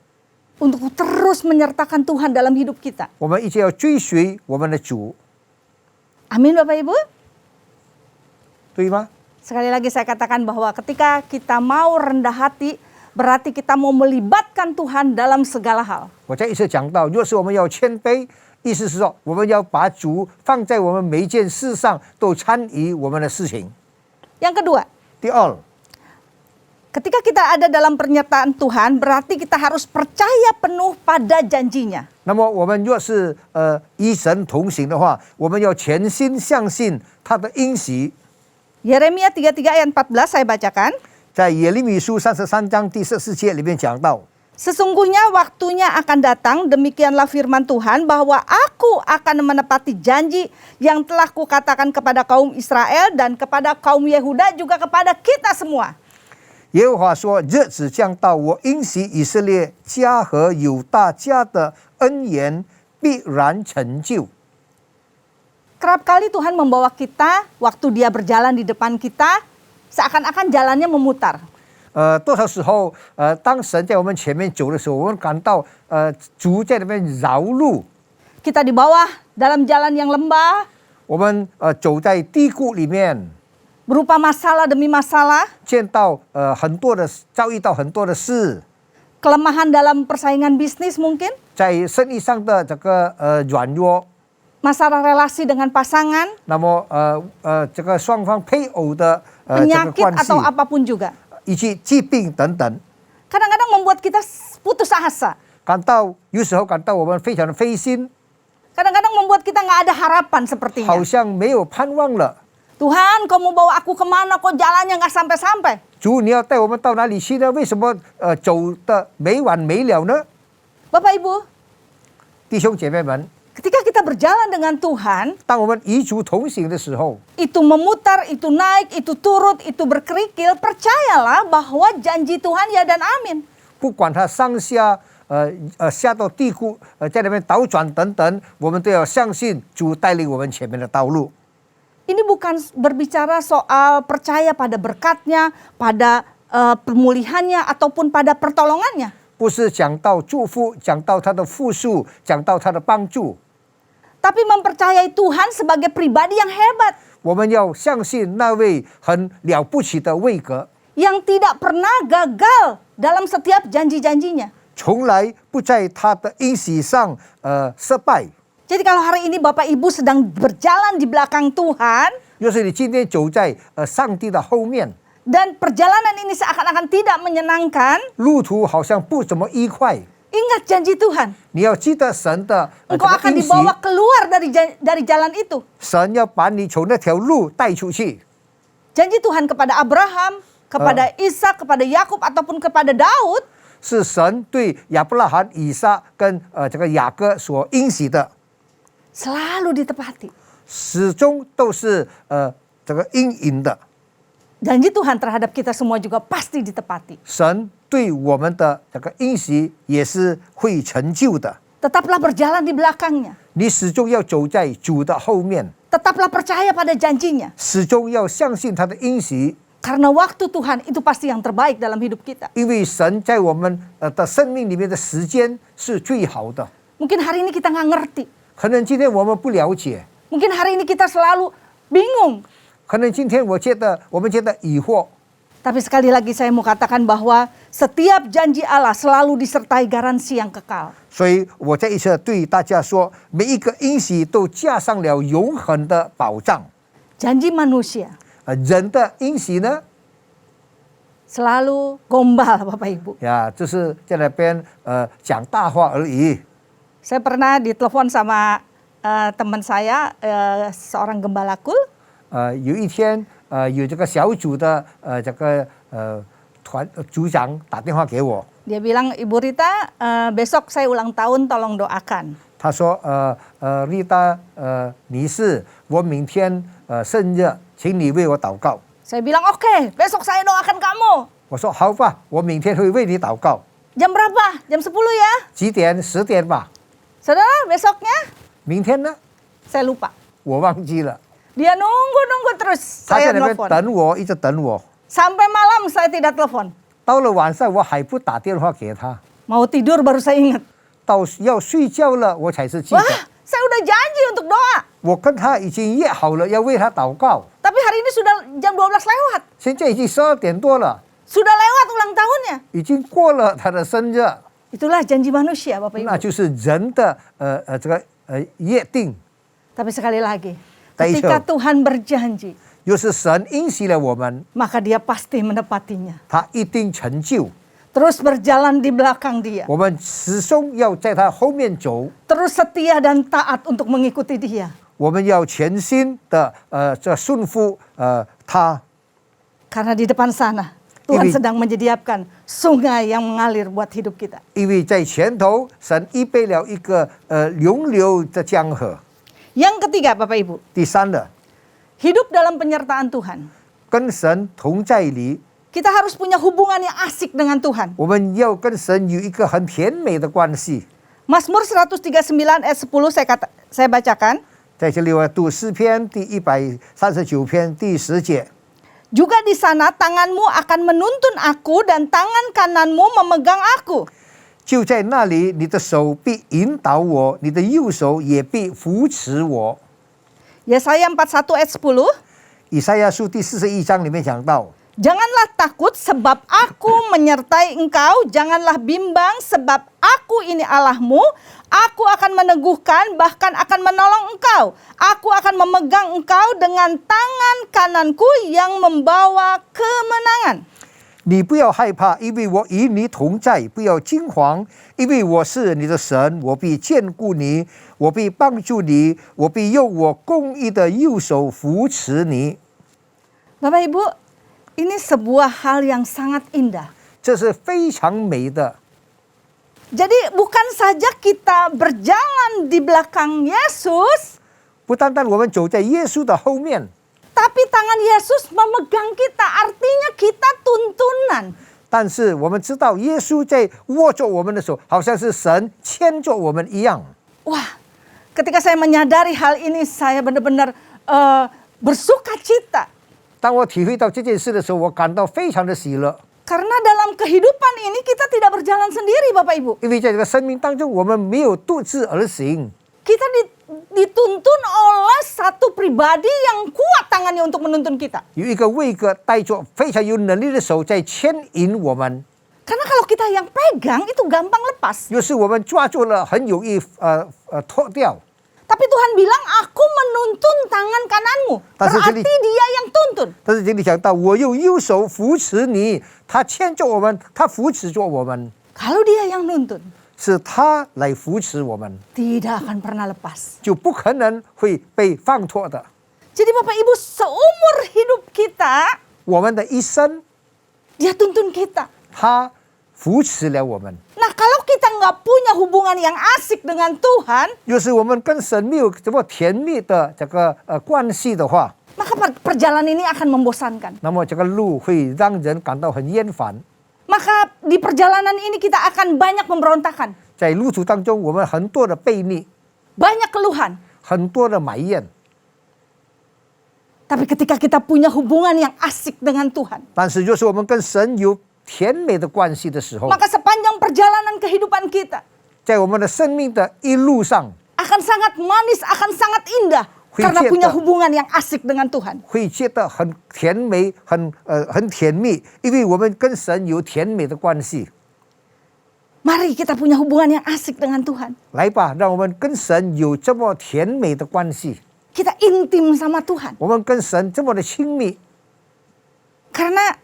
untuk terus menyertakan Tuhan dalam hidup kita. 我们一直要追随我们的主， Amin Bapak Ibu. 对吗？ Sekali lagi saya katakan bahwa ketika kita mau rendah hati, berarti kita mau melibatkan Tuhan dalam segala hal. 我再一次讲到，若是我们要谦卑，意思是说，我们要把主放在我们每一件事上，都参与我们的事情。 Yang kedua, 第二， ketika kita ada dalam penyertaan Tuhan, berarti kita harus percaya penuh pada janjinya. 那么我们若是与神同行的话，我们要全心相信他的应许。 Yeremia 33 ayat 14 saya bacakan. 在耶利米书33章第14节里面讲到， Sesungguhnya waktunya akan datang, demikianlah firman Tuhan, bahwa aku akan menepati janji yang telah kukatakan kepada kaum Israel dan kepada kaum Yehuda, juga kepada kita semua. 耶和华说：“日子将到，我应许以色列家和犹大家的恩言必然成就。” Kerap kali Tuhan membawa kita, waktu dia berjalan di depan kita, seakan-akan jalannya memutar. 多少时候，当神在我们前面走的时候，我们感到主在那边绕路， Kita di bawah dalam jalan yang lembah, 我们走在低谷里面， berupa masalah demi masalah, 见到遭遇到很多的事， kelemahan dalam persaingan bisnis mungkin, 在生意上的这个软弱， masalah relasi dengan pasangan, 那么这个双方配偶的这个 penyakit 关系， atau apapun juga. 以及疾病等等， Kadang-kadang membuat kita putus asa. 有时候感到我们非常的灰心， Kadang-kadang membuat kita nggak ada harapan sepertinya. 好像没有盼望了。 Tuhan, kau mau bawa aku kemana? Kok jalannya nggak sampai-sampai? 主，你要带我们到哪里去呢？为什么走的没完没了呢？ Bapak Ibu, 弟兄姐妹们， ketika kita berjalan dengan Tuhan, 当我们与主同行的时候， itu memutar, itu naik, itu turut, itu berkerikil, percayalah bahwa janji Tuhan ya dan amin. 不管它上下下到低谷，在那边倒转等等，我们都要相信主带领我们前面的道路。 Ini bukan berbicara soal percaya pada berkatnya, pada pemulihannya, ataupun pada pertolongannya. 不是讲到祝福，讲到他的复述，讲到他的帮助， Tapi mempercayai Tuhan sebagai pribadi yang hebat, 我们要相信那位很了不起的位格， yang tidak pernah gagal dalam setiap janji-janjinya. 从来不在他的应许上失败。 Jadi kalau hari ini Bapak Ibu sedang berjalan di belakang Tuhan, 要是你今天走在上帝的后面， dan perjalanan ini seakan-akan tidak menyenangkan, 路途好像不怎么愉快， ingat janji Tuhan. 你要记得神的这 Engkau 个 akan 应许， dibawa keluar dari jalan itu. 神要把你从那条路带出去。 Janji Tuhan kepada Abraham, kepada Ishak, kepada Yakub, ataupun kepada Daud, 是神对亚伯拉罕、以撒跟这个雅各所应许的， selalu ditepati. 始终都是这个应允的。 Janji Tuhan terhadap kita semua juga pasti ditepati. 神对我们的这个应许也是会成就的。 Tetaplah berjalan di belakangnya. 你始终要走在主的后面， Tetaplah percaya pada janjinya. 始终要相信他的应许， Karena waktu Tuhan itu pasti yang terbaik dalam hidup kita. 因为神在我们的生命里面的时间是最好的。 Mungkin hari ini kita nggak ngerti. 可能今天我们不了解， Mungkin hari ini kita selalu bingung. 可能今天我们觉得疑惑。 Tapi sekali lagi saya mau katakan bahwa setiap janji Allah selalu disertai garansi yang kekal. 所以我再一次对大家说，每一个应许都加上了永恒的保障。 Janji manusia 人的应许呢， selalu gombal Bapak Ibu. 呀，就是在那边讲大话而已。 Saya pernah ditelepon sama teman saya, seorang gembala kul. 有一天有这个小组的这个组长打电话给我， Dia bilang, Ibu Rita, besok saya ulang tahun, tolong doakan. 他说Rita 女士，我明天生日，请你为我祷告。 Saya bilang, oke, besok saya doakan kamu. 我说好吧，我明天会为你祷告。 Jam berapa? Jam 10 ya? 几点？10点吧。 Saudara, besoknya 明天呢？ saya lupa. 我忘记了。 Dia nunggu terus 他 saya 在那边 telepon. 等我，一直等我。 Sampai malam saya tidak telepon. 到了晚上，我还不打电话给他。 Mau tidur baru saya ingat. 到要睡觉了，我才是记得。 Wah, saya udah janji untuk doa. 我跟他已经约好了，要为他祷告。 Tapi hari ini sudah jam 12 lewat. 现在已经12点多了， Sudah lewat ulang tahunnya. 已经过了他的生日， Itulah janji manusia Bapak 那 Ibu. 就是人的这个约定。 Tapi sekali lagi, Tapi ketika itu. Tuhan berjanji, 又是神应许了我们， maka dia pasti menepatinya. 他一定成就。 Terus berjalan di belakang dia. 我们始终要在他后面走， Terus setia dan taat untuk mengikuti dia. 我们要全心的这顺服他， Karena di depan sana Tuhan Ini- sedang menyediakan sungai yang mengalir buat hidup kita. 因为在前头神预备了一个永流的江河。 Yang ketiga Bapak Ibu, 第三的， hidup dalam penyertaan Tuhan. 跟神同在里， Kita harus punya hubungan yang asik dengan Tuhan. 我们要跟神有一个很甜美的关系。 Mazmur 139 ayat 10 saya bacakan. 在这里我读诗篇第139篇第10节。 Juga di sana tanganmu akan menuntun aku dan tangan kananmu memegang aku. 就在那里，你的手必引导我，你的右手也必扶持我。 Yesaya 41 ayat 10. 以赛亚书第41章里面讲到， Janganlah takut sebab aku menyertai engkau, janganlah bimbang sebab aku ini Allahmu. Aku akan meneguhkan bahkan akan menolong engkau. Aku akan memegang engkau dengan tangan kananku yang membawa kemenangan. 你不要害怕，因为我与你同在；不要惊惶，因为我是你的神，我必眷顾你，我必帮助你，我必用我公义的右手扶持你。 Bapak Ibu, ini sebuah hal yang sangat indah. 这是非常美的。 Jadi bukan saja kita berjalan di belakang Yesus, 不单单我们走在耶稣的后面， tapi tangan Yesus memegang kita, artinya kita tuntunan. 但是我们知道耶稣在握着我们的手，好像是神牵着我们一样。 Wah, ketika saya menyadari hal ini, saya benar-benar bersuka cita. 当我体会到这件事的时候，我感到非常的喜乐， Karena dalam kehidupan ini kita tidak berjalan sendiri, Bapak Ibu. 因为在这个生命当中，我们没有独自而行， Kita dituntun oleh satu pribadi yang kuat tangannya untuk menuntun kita. 有一个位格带着非常有能力的手在牵引我们。 Karena kalau kita yang pegang itu gampang lepas. 有时我们抓住了，很容易脱掉。 Tapi Tuhan bilang, aku menuntun tangan kananmu. Berarti dia yang tuntun. 但是这里讲到，我用右手扶持你，他牵着我们，他扶持着我们， Kalau dia yang nuntun, 是他来扶持我们， tidak akan pernah lepas. 就不可能会被放脱的。 Jadi Bapak Ibu, seumur hidup kita, 我们的一生， dia tuntun kita. 他扶持了我们。 Nah, kalau kita nggak punya hubungan yang asik dengan Tuhan, 要是我们跟神没有这么甜蜜的这个关系的话， maka perjalanan ini akan membosankan. 那么这个路会让人感到很厌烦。 Maka di perjalanan ini kita akan banyak memberontakan, 在路途当中，我们很多的悖逆， banyak keluhan. 很多的埋怨。 Tapi ketika kita punya hubungan yang asik dengan Tuhan, 但是，就是我们跟神有甜美的关系的时候， maka sepanjang perjalanan kehidupan kita 在我们的生命的一路上， akan sangat manis, akan sangat indah. Karena punya hubungan yang asik dengan Tuhan. 会觉得很甜美，很甜蜜，因为我们跟神有甜美的关系。 Mari kita punya hubungan yang asik dengan Tuhan. 来吧，让我们跟神有这么甜美的关系， Kita intim sama Tuhan. 我们跟神这么的亲密。 Karena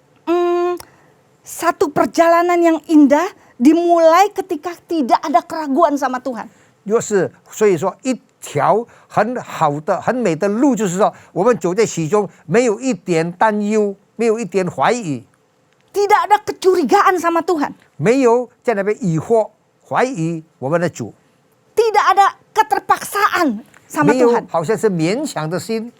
satu perjalanan yang indah dimulai ketika tidak ada keraguan sama Tuhan. 所以说一条很好的、很美的路，就是说我们走在其中，没有一点担忧，没有一点怀疑， Tidak ada kecurigaan sama Tuhan. 没有在那边疑惑、怀疑我们的主， Tidak ada keterpaksaan sama 没有 Tuhan. 好像是勉强的心。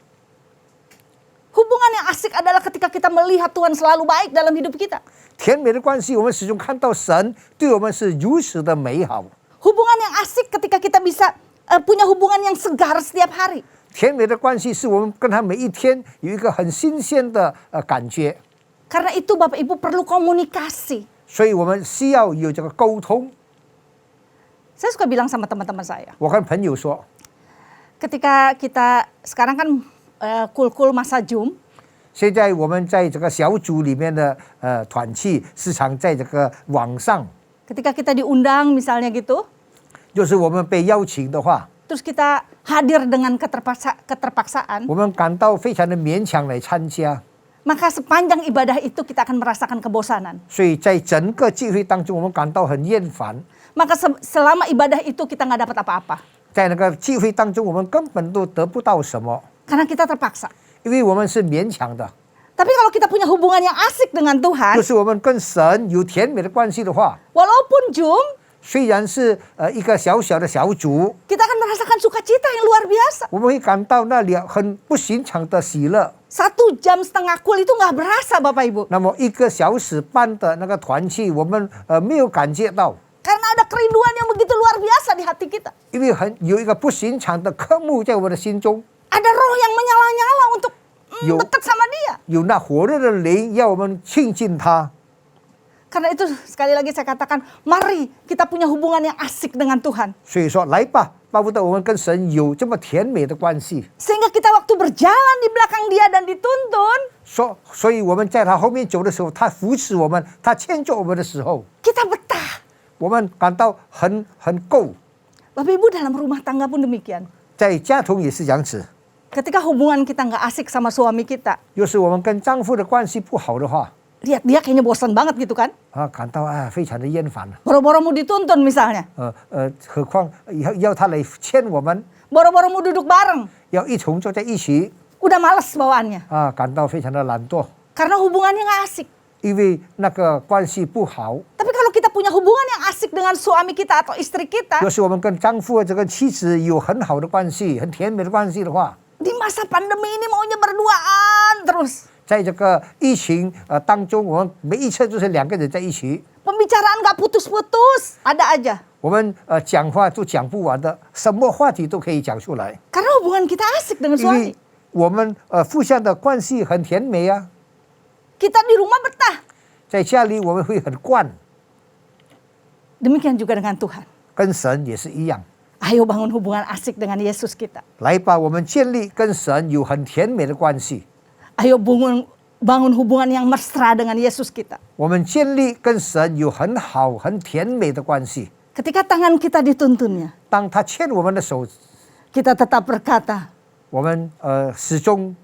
Hubungan yang asik adalah ketika kita melihat Tuhan selalu baik dalam hidup kita. 甜美的关系，我们始终看到神对我们是如此的美好。 Hubungan yang asik ketika kita bisa punya hubungan yang segar setiap hari. 甜美的关系是我们跟他每一天有一个很新鲜的感觉， Karena itu Bapak Ibu perlu komunikasi. 所以我们需要有这个沟通。 Saya suka bilang sama teman-teman saya, 我跟朋友说， ketika kita sekarang kan kul-kul masa Zoom, 现在我们在这个小组里面的团契，时常在这个网上， ketika kita diundang misalnya gitu, 就是我们被邀请的话， terus kita hadir dengan keterpaksaan, 我们感到非常的勉强来参加， maka sepanjang ibadah itu kita akan merasakan kebosanan. 所以在整个聚会当中，我们感到很厌烦。 Maka selama ibadah itu kita nggak dapat apa-apa. 在那个聚会当中，我们根本都得不到什么， Karena kita terpaksa. 因为我们是勉强的。 Tapi kalau kita punya hubungan yang asik dengan Tuhan, 就是我们跟神有甜美的关系的话， walaupun Zoom, 虽然是一个小小的小组， kita akan merasakan sukacita yang luar biasa. 我们会感到那里很不寻常的喜乐。 1,5 jam kul itu nggak berasa Bapak Ibu. 那么1个小时半的那个团契，我们没有感觉到。Karena ada kerinduan yang begitu luar biasa di hati kita. 因为有一个不寻常的科目在我们的心中， Ada roh yang menyala-nyala untuk Yo. dekat sama dia. 有那火热的灵要我们亲近他。 Karena itu sekali lagi saya katakan, mari kita punya hubungan yang asik dengan Tuhan. 所以说，来吧，巴不得我们跟神有这么甜美的关系。 Sehingga kita waktu berjalan di belakang dia dan dituntun, 所以我们在他后面走的时候，他扶持我们，他牵着我们的时候， kita betah. 我们感到很够。 Bapak Ibu dalam rumah tangga pun demikian. 在家中也是这样子。 Ketika hubungan kita nggak asik sama suami kita, 要是我们跟丈夫的关系不好的话， lihat dia kayaknya bosan banget gitu kan. 感到非常的厌烦了。 Boro-boro mau dituntun misalnya. 何况要他来牵我们， Boro-boro mau duduk bareng. 要一同坐在一起， Udah males bawaannya. 感到非常的懒惰， Karena hubungannya nggak asik. 因为那个关系不好。 Tapi kalau kita punya hubungan yang asik dengan suami kita atau istri kita, 要是我们跟丈夫或者跟妻子有很好的关系，很甜美的关系的话， di masa pandemi ini maunya berduaan terus. 在这个疫情当中，我们每一次就是两个人在一起， Pembicaraan nggak putus-putus, ada aja. 我们讲话都讲不完的，什么话题都可以讲出来， Karena hubungan kita asik dengan 因为 suami. 我们互相的关系很甜美啊。 Kita di rumah betah. 在家里我们会很惯， Demikian juga dengan Tuhan. 跟神也是一样。 Ayo bangun hubungan asik dengan Yesus kita. 来吧，我们建立跟神有很甜美的关系。 Ayo bangun hubungan yang mesra dengan Yesus kita. 我们建立跟神有很好、很甜美的关系。 Ketika tangan kita dituntunnya, 当他牵我们的手， kita tetap berkata, 我们始终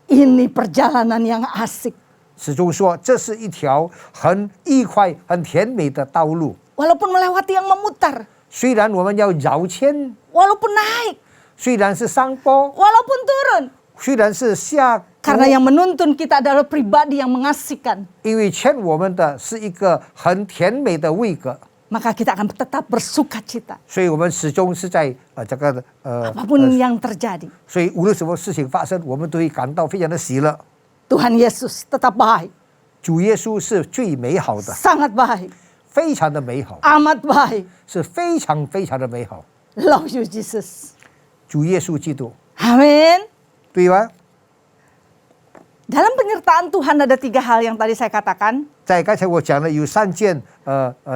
ini perjalanan yang asik. 说这是一条很愉快、很甜美的道路。 Walaupun melewati yang memutar, 虽然我们要绕圈， walaupun naik, 虽然是上坡， walaupun turun. 虽然是下坡， Karena yang menuntun kita adalah pribadi yang mengasihkan. 因为牵我们的是一个很甜美的位格， Maka kita akan tetap bersuka cita. 所以我们始终是在这个Apapun yang terjadi. 所以无论什么事情发生，我们都会感到非常的喜乐。 Tuhan Yesus tetap baik. 主耶稣是最美好的， Sangat baik. 非常的美好， Amat baik. 是非常非常的美好。 Love you Jesus. 主耶稣基督， Amin. 对吧？ Dalam penyertaan Tuhan ada 3 hal yang tadi saya katakan. 在刚才我讲了有3件，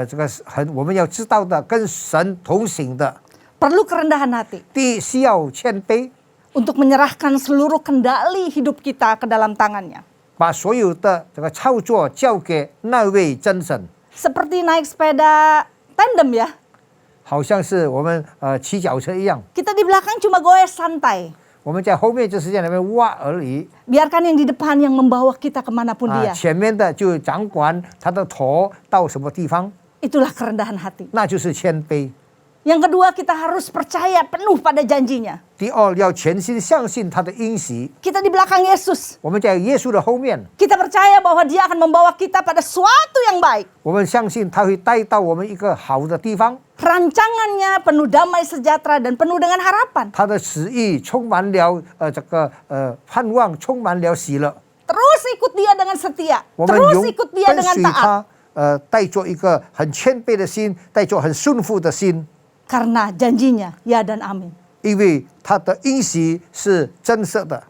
这个我们要知道的，跟神同行的。 Perlu kerendahan hati. 第一，需要谦卑， Untuk menyerahkan seluruh kendali hidup kita ke dalam tangannya. 把所有的这个操作交给那位真神， Seperti naik sepeda tandem ya. 好像是我们骑脚车一样， Kita di belakang cuma goes santai. 我们在后面就是在那边挖而已。 Biarkan yang di depan yang membawa kita kemanapun dia. 前面的就掌管他的头到什么地方， Itulah kerendahan hati. 那就是谦卑。 Yang kedua, kita harus percaya penuh pada janjinya. 第二，要全心相信他的应许。 Kita di belakang Yesus. 我们在耶稣的后面， Kita percaya bahwa dia akan membawa kita pada suatu yang baik. 我们相信他会带到我们一个好的地方。 Rancangannya penuh damai sejahtera dan penuh dengan harapan. 他的旨意充满了这个盼望，充满了喜乐。 Terus ikut dia dengan setia. 我们 Terus ikut dia 跟 dengan 随 taat. 他，带着一个很谦卑的心，带着很顺服的心， Karena janjinya ya dan amin. 因为他的应许是真实的。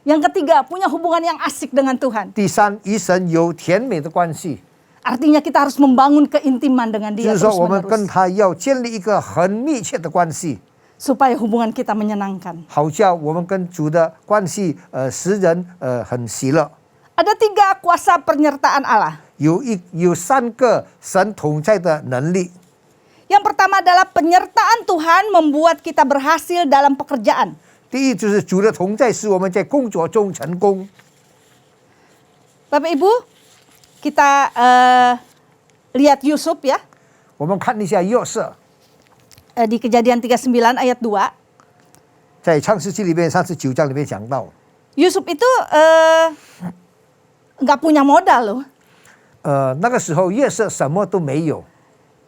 Yang ketiga, punya hubungan yang asik dengan Tuhan. 第三，与神有甜美的关系， Artinya kita harus membangun keintiman dengan 就 dia 是说我们 terus-menerus. 跟他要建立一个很密切的关系， Supaya hubungan kita menyenangkan. 好叫我们跟主的关系使人很喜乐。 Ada 3 kuasa penyertaan Allah. 有3个神同在的能力。 Yang pertama adalah penyertaan Tuhan membuat kita berhasil dalam pekerjaan. 第一就是主的同在使我们在工作中成功。 Bapak Ibu, kita lihat Yusuf ya. 我们看一下约瑟， Di Kejadian 39 ayat 2. 在创世纪里面39章里面讲到， Yusuf itu nggak punya modal loh. 那个时候约瑟什么都没有，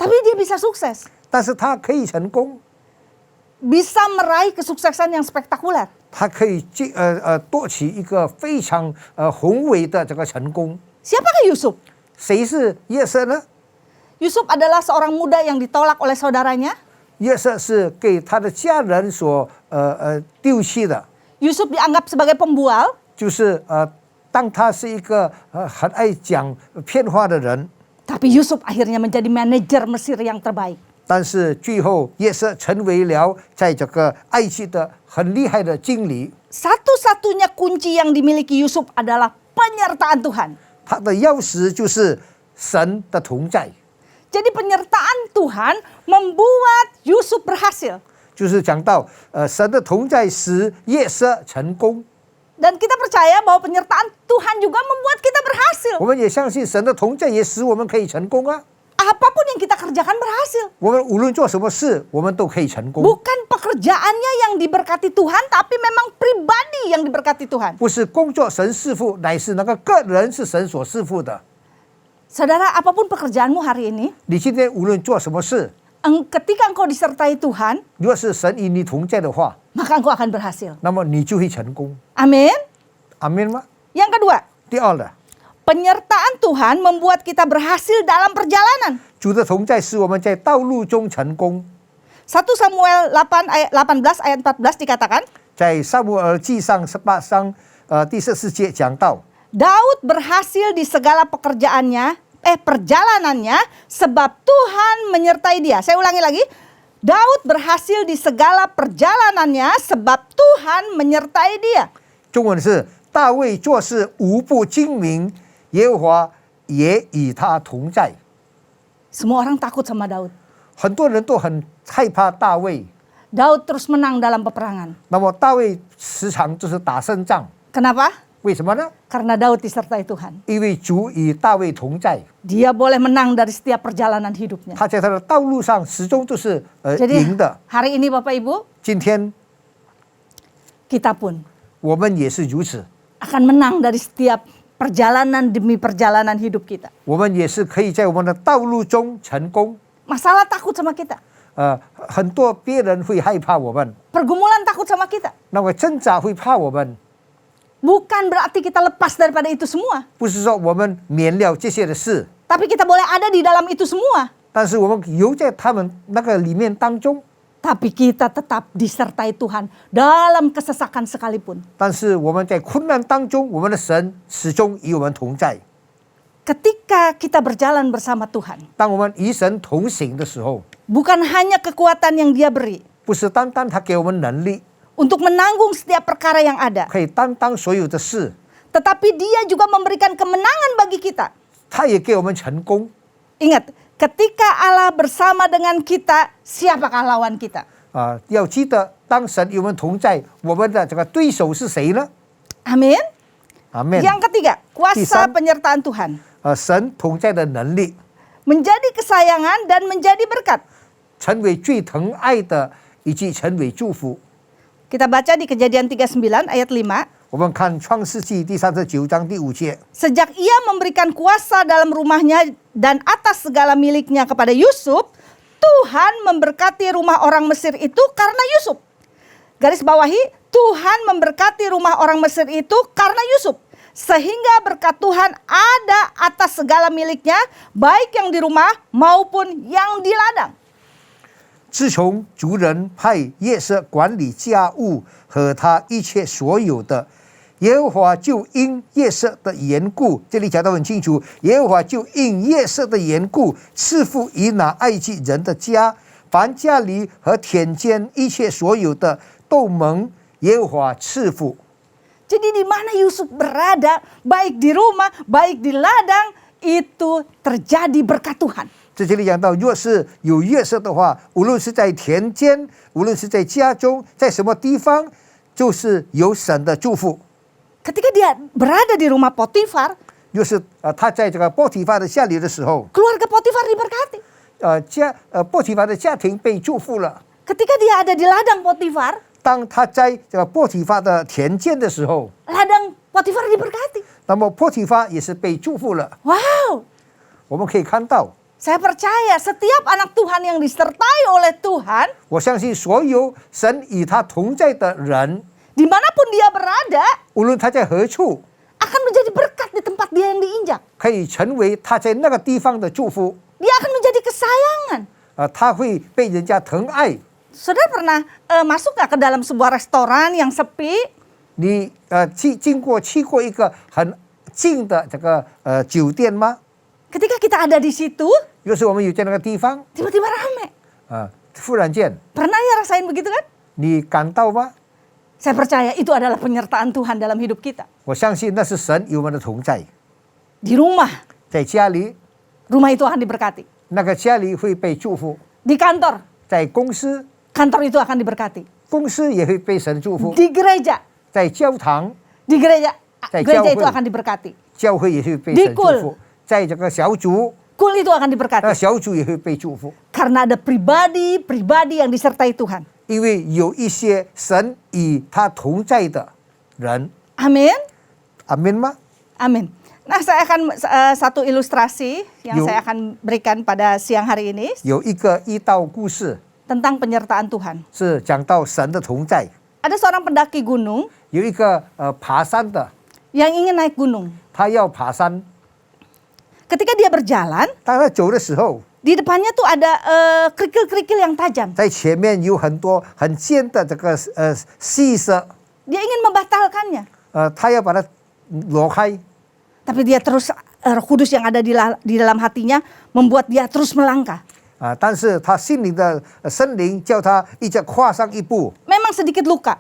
Tapi dia bisa sukses. 但是他可以成功， Bisa meraih kesuksesan yang spektakuler. 他可以夺取一个非常宏伟的这个成功。 Siapakah Yusuf? 谁是约瑟呢？ Yusuf adalah seorang muda yang ditolak oleh saudaranya. 约瑟是给他的家人所丢弃的， Yusuf dianggap sebagai pembual. 就是当他是一个很爱讲骗话的人， Tapi Yusuf akhirnya menjadi manajer Mesir yang terbaik. 但是最后约瑟成为了在这个埃及的很厉害的经理。 Satu-satunya kunci yang dimiliki Yusuf adalah penyertaan Tuhan. 他的钥匙就是神的同在， Jadi penyertaan Tuhan membuat Yusuf berhasil. 就是讲到神的同在使约瑟成功。 Dan kita percaya bahwa penyertaan Tuhan juga membuat kita berhasil. 我们也相信神的同在也使我们可以成功啊。 Apapun yang kita kerjakan berhasil. 我们无论做什么事，我们都可以成功。 Bukan pekerjaannya yang diberkati Tuhan, tapi memang pribadi yang diberkati Tuhan. 不是工作神赐福，乃是那个个人是神所赐福的。 Saudara, apapun pekerjaanmu hari ini, 你今天无论做什么事， ketika engkau disertai Tuhan, 如果是神与你同在的话， maka engkau akan berhasil. 那么你就会成功。 Amin. 阿门吗？ Yang kedua, 第二呢， penyertaan Tuhan membuat kita berhasil dalam perjalanan. 主的同在使我们在道路中成功。 1 Samuel 18 ayat 14 dikatakan, 在撒母耳记上18章第14节讲到， Daud berhasil di segala perjalanannya sebab Tuhan menyertai dia. Saya ulangi lagi. Daud berhasil di segala perjalanannya sebab Tuhan menyertai dia. 中文是大卫做事无不精明，耶和华也与他同在。 Semua orang takut sama Daud. 很多人都很害怕大卫， Daud terus menang dalam peperangan. 那么大卫时常就是打胜仗， Kenapa? 为什么呢？ Karena Daud disertai Tuhan. 因为主与大卫同在， Dia boleh menang dari setiap perjalanan hidupnya. 他在他的道路上始终都是赢 Jadi 的。 hari ini Bapak Ibu, 今天 kita pun 我们也是如此， akan menang dari setiap perjalanan demi perjalanan hidup kita. 我们也是可以在我们的道路中成功。 Masalah takut sama kita. 很多别人会害怕我们， Pergumulan takut sama kita. 那么挣扎会怕我们， Bukan berarti kita lepas daripada itu semua. 不是说我们免了这些的事， Tapi kita boleh ada di dalam itu semua. 但是我们游在他们那个里面当中， Tapi kita tetap disertai Tuhan dalam kesesakan sekalipun. 但是我们在困难当中，我们的神始终与我们同在。 Ketika kita berjalan bersama Tuhan, 当我们与神同行的时候， bukan hanya kekuatan yang Dia beri 不是单单他给我们能力， untuk menanggung setiap perkara yang ada, 可以担当所有的事， tetapi Dia juga memberikan kemenangan bagi kita. 他也给我们成功。 Ingat, ketika Allah bersama dengan kita, siapakah lawan kita? 要记得，当神与我们同在，我们的这个对手是谁呢？ Amin. 阿门。 Yang ketiga, kuasa Tisan. penyertaan Tuhan. 神同在的能力， Menjadi kesayangan dan menjadi berkat. 成为最疼爱的，以及成为祝福。 Kita baca di Kejadian 39 ayat 5. 我们看创世纪第39章第5节， Sejak ia memberikan kuasa dalam rumahnya dan atas segala miliknya kepada Yusuf, Tuhan memberkati rumah orang Mesir itu karena Yusuf. Garis bawahi, Tuhan memberkati rumah orang Mesir itu karena Yusuf. Sehingga berkat Tuhan ada atas segala miliknya, baik yang di rumah maupun yang di ladang. 自从族人派约瑟管理家务和他一切所有的，耶和华就因约瑟的缘故，这里讲得很清楚，耶和华就因约瑟的缘故，赐福于那埃及人的家，凡家里和田间一切所有的，都蒙耶和华赐福。 Jadi di mana Yusuf berada, baik di rumah, baik di ladang, itu terjadi berkat Tuhan. 在这里讲到，若是有约瑟的话，无论是在田间，无论是在家中，在什么地方，就是有神的祝福。 Ketika dia berada di rumah Potifar, 就是他在这个波提法的家里的时候， keluarga Potifar diberkati. 波提法的家庭被祝福了。 Ketika dia ada di ladang Potifar, 当他在这个波提法的田间的时候， ladang Potifar diberkati. 那么波提法也是被祝福了。 Wow, 我们可以看到， saya percaya setiap anak Tuhan yang disertai oleh Tuhan, 我相信所有神与他同在的人， dimanapun dia berada, 无论他在何处， akan menjadi berkat di tempat dia yang diinjak. 可以成为他在那个地方的祝福， Dia akan menjadi kesayangan. 他会被人家疼爱。 Saudara pernah masuk nggak ke dalam sebuah restoran yang sepi? 你去过一个很近的这个酒店吗？ Ketika kita ada di situ, 有时我们有在那个地方 tiba-tiba rame. 忽然间 Pernah ya rasain begitu kan? 你感到吗？ Saya percaya itu adalah penyertaan Tuhan dalam hidup kita. 我相信那是神与我们的同在。 Di rumah, 在家里， rumah itu akan diberkati. 那个家里会被祝福； Di kantor, 在公司， kantor itu akan diberkati. 公司也会被神祝福； Di gereja, 在教堂， di gereja, Saya gereja itu jauh. akan diberkati. 教会也会被神祝 Dikul. 福；在这个小组， Kul itu akan 那 diberkati. 小组也会被祝福。 Karena ada pribadi yang disertai Tuhan. 因为有一些神与他同在的人， Amin. 阿门吗？ Amin. Nah, saya akan satu ilustrasi yang Yuk. saya akan berikan pada siang hari ini 有一个一道故事 tentang penyertaan Tuhan. 是讲到神的同在。 Ada seorang pendaki gunung 有一个爬山的， yang ingin naik gunung. 他要爬山， Ketika dia berjalan, 当他走的时候， di depannya tuh ada kerikil-kerikil yang tajam. 在前面有很多很尖的这个细蛇， Dia ingin membatalkannya. 他要把它挪开， Tapi dia terus Roh Kudus yang ada di dalam hatinya membuat dia terus melangkah. 但是他心灵的圣灵叫他一直跨上一步， Memang sedikit luka,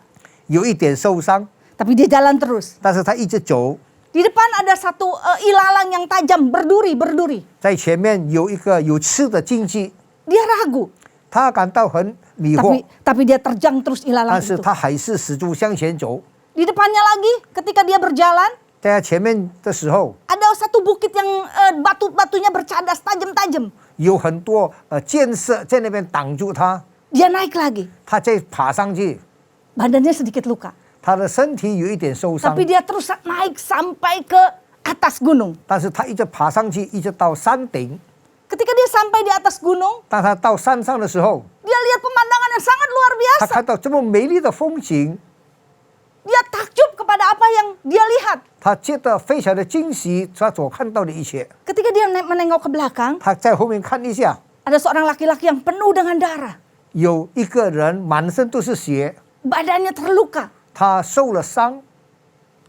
有一点受伤， tapi dia jalan terus. 但是他一直走， Di depan ada satu ilalang yang tajam berduri. 在前面有一个有刺的荆棘， Dia ragu, 他感到很迷惑， tapi dia terjang terus ilalang 但是 itu. 他还是始终向前走。 Di depannya lagi, ketika dia berjalan, 在他前面的时候， ada satu bukit yang batu-batunya bercadas tajam-tajam. 有很多箭射在那边挡住他， Dia naik lagi, 他再爬上去， badannya sedikit luka. 他的身体有一点受伤 Tapi，dia terus naik sampai ke atas gunung. 但是他一直爬上去，一直到山顶。 Ketika dia sampai di atas gunung, 当他到山上的时候， dia lihat pemandangan yang sangat luar 他 biasa. 看到这么美丽的风景， Dia takjub kepada apa yang dia lihat. 他觉得非常的惊喜，他所看到的一切。 Ketika dia menengok ke belakang, 他在后面看一下， ada seorang laki-laki yang penuh dengan darah. 有一个人满身都是血， Badannya terluka. 他受了伤，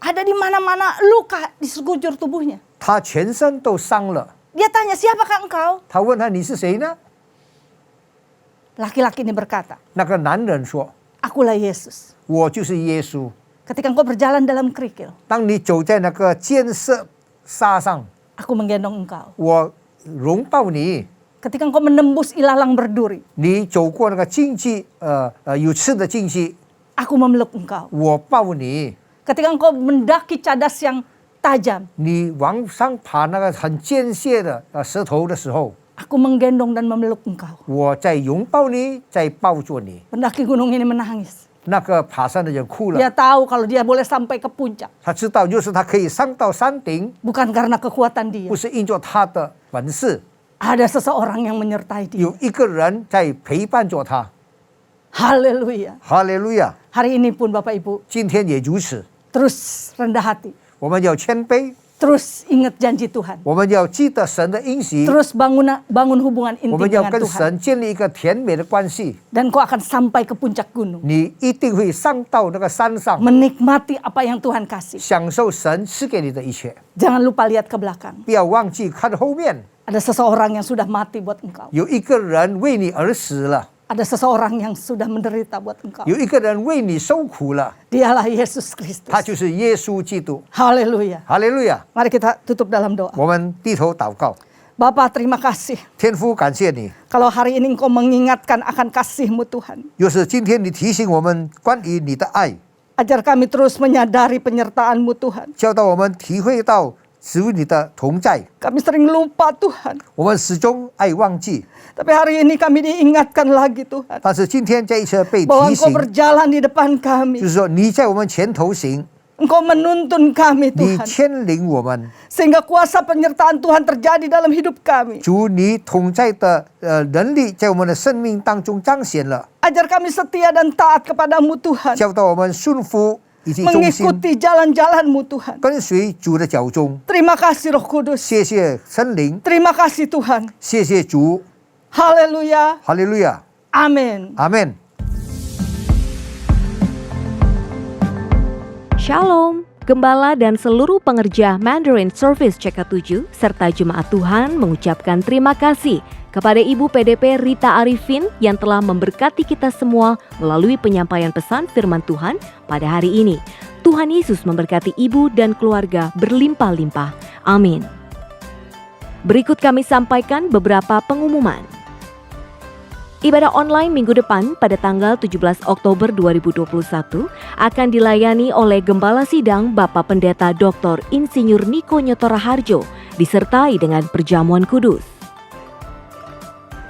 Ada di mana-mana luka di sekujur tubuhnya. 他全身都伤了。 Dia tanya, siapakah engkau? 他问他你是谁呢？ Laki-laki ini berkata, 那个男人说 akulah Yesus. 我就是耶稣。 Ketika engkau berjalan dalam kerikil, 当你走在那个箭射沙上， aku menggendong engkau. 我拥抱你。 Ketika engkau menembus ilalang berduri, 你走过那个荆棘，有刺的荆棘， aku memeluk engkau. 我抱你。 Ketika engkau mendaki cadas yang tajam, 你往上爬那个很尖削的石头的时候， aku menggendong dan memeluk engkau. 我在拥抱你，在抱住你。 Pendaki gunung ini menangis. 那个爬山的人哭了， Dia tahu kalau dia boleh sampai ke puncak, 他知道，就是他可以上到山顶， bukan karena kekuatan dia. 不是因着他的本事， Ada seseorang yang menyertai dia. 有一个人在陪伴着他。 Haleluya. 哈利路亚！ Hari ini pun Bapak Ibu, 今天也如此， terus rendah hati. 我们要谦卑， Terus ingat janji Tuhan. 我们要记得神的应许， Terus bangun hubungan 我 intim 们要 dengan 跟 Tuhan. 神建立一个甜美的关系。 Dan kau akan sampai ke puncak gunung. 你一定会上到那个山上， Menikmati apa yang Tuhan kasih. 享受神赐给你的一切。 Jangan lupa lihat ke belakang. 不要忘记看后面， Ada seseorang yang sudah mati buat engkau. 有一个人为你而死了， Ada seseorang yang sudah menderita buat engkau. 有一个人为你受苦了， Dialah Yesus Kristus. 他就是耶稣基督。 Haleluya. 哈利路亚！ Mari kita tutup dalam doa. 我们低头祷告， Bapa, terima kasih. 天父感谢你， Kalau hari ini engkau mengingatkan akan kasih-Mu Tuhan. 又是今天你提醒我们关于你的爱， Ajar kami terus menyadari penyertaan-Mu Tuhan. 教导我们体会到属于你的同在。 Kami sering lupa Tuhan. 我们始终爱忘记， Tapi hari ini kami diingatkan lagi Tuhan. 但是今天这一次被 Bahwa 提 engkau 醒， berjalan di depan 就 kami. 是说你在我们前头行， Engkau menuntun kami 你 Tuhan. 牵领我们。 Sehingga kuasa penyertaan Tuhan terjadi dalam hidup kami. 主，你同在的能力在我们的生命当中彰显了， Ajar kami setia dan taat kepadamu Tuhan. 教导我们顺服以及忠心， Mengikuti jalan-jalan-Mu Tuhan. 跟随主的脚踪。 Terima kasih Roh Kudus. 谢谢圣灵， Terima kasih Tuhan. 谢谢主。Haleluya. 哈利路亚， Amin. 阿门。 Shalom, Gembala dan seluruh pengerja Mandarin Service CK7 serta Jemaat Tuhan mengucapkan terima kasih kepada Ibu PDP Rita Arifin yang telah memberkati kita semua melalui penyampaian pesan firman Tuhan pada hari ini. Tuhan Yesus memberkati Ibu dan keluarga berlimpah-limpah. Amin. Berikut kami sampaikan beberapa pengumuman. Ibadah online minggu depan pada tanggal 17 Oktober 2021 akan dilayani oleh Gembala Sidang Bapak Pendeta Dr. Insinyur Niko Nyoto Raharjo disertai dengan perjamuan kudus.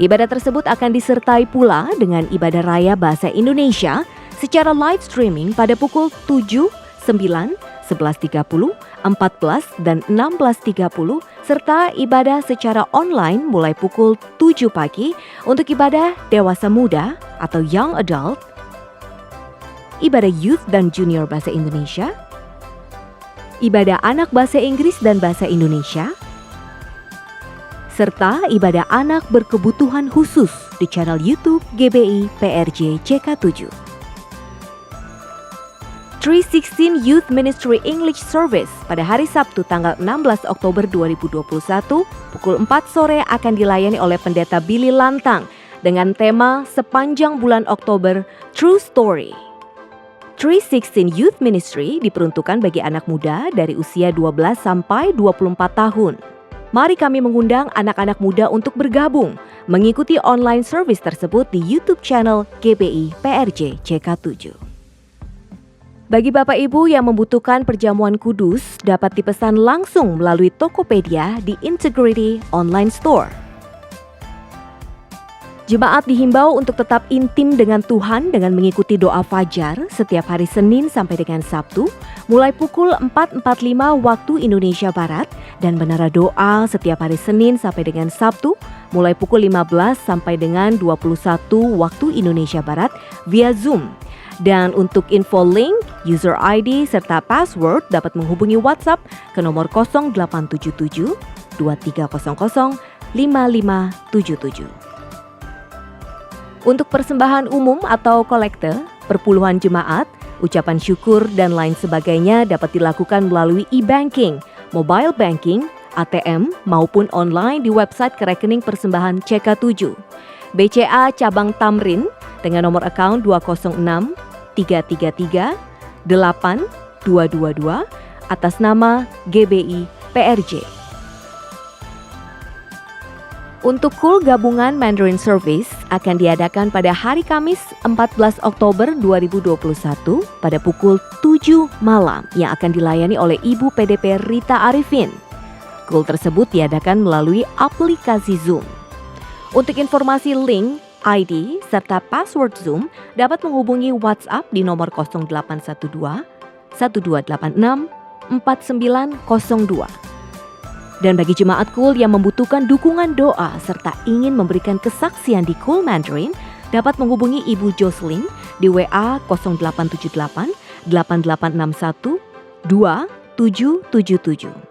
Ibadah tersebut akan disertai pula dengan ibadah raya bahasa Indonesia secara live streaming pada pukul 7, 9, 11.30, 14 dan 16.30 serta ibadah secara online mulai pukul 7 pagi untuk ibadah dewasa muda atau young adult, ibadah youth dan junior bahasa Indonesia, ibadah anak bahasa Inggris dan bahasa Indonesia, serta ibadah anak berkebutuhan khusus di channel YouTube GBI PRJ CK7. 316 Youth Ministry English Service pada hari Sabtu tanggal 16 Oktober 2021 pukul 4 sore akan dilayani oleh Pendeta Billy Lantang dengan tema sepanjang bulan Oktober True Story. 316 Youth Ministry diperuntukkan bagi anak muda dari usia 12 sampai 24 tahun. Mari kami mengundang anak-anak muda untuk bergabung mengikuti online service tersebut di YouTube channel GBI PRJ CK7. Bagi Bapak Ibu yang membutuhkan perjamuan kudus dapat dipesan langsung melalui Tokopedia di Integrity Online Store. Jemaat dihimbau untuk tetap intim dengan Tuhan dengan mengikuti doa fajar setiap hari Senin sampai dengan Sabtu mulai pukul 4.45 waktu Indonesia Barat dan menara doa setiap hari Senin sampai dengan Sabtu mulai pukul 15 sampai dengan 21 waktu Indonesia Barat via Zoom. Dan untuk info link, user ID serta password dapat menghubungi WhatsApp ke nomor 0877 2300 5577. Untuk persembahan umum atau kolekte, perpuluhan jemaat, ucapan syukur dan lain sebagainya dapat dilakukan melalui e-banking, mobile banking, ATM maupun online di website rekening persembahan CK7. BCA Cabang Tamrin dengan nomor account 206 333 8222 atas nama GBI PRJ. Untuk KUL Gabungan Mandarin Service akan diadakan pada hari Kamis 14 Oktober 2021 pada pukul 7 malam yang akan dilayani oleh Ibu PDP Rita Arifin. KUL tersebut diadakan melalui aplikasi Zoom. Untuk informasi link, ID, serta password Zoom dapat menghubungi WhatsApp di nomor 0812 1286 4902. Dan bagi jemaat KUL yang membutuhkan dukungan doa serta ingin memberikan kesaksian di KUL Mandarin dapat menghubungi Ibu Jocelyn di WA 0878 8861 2777.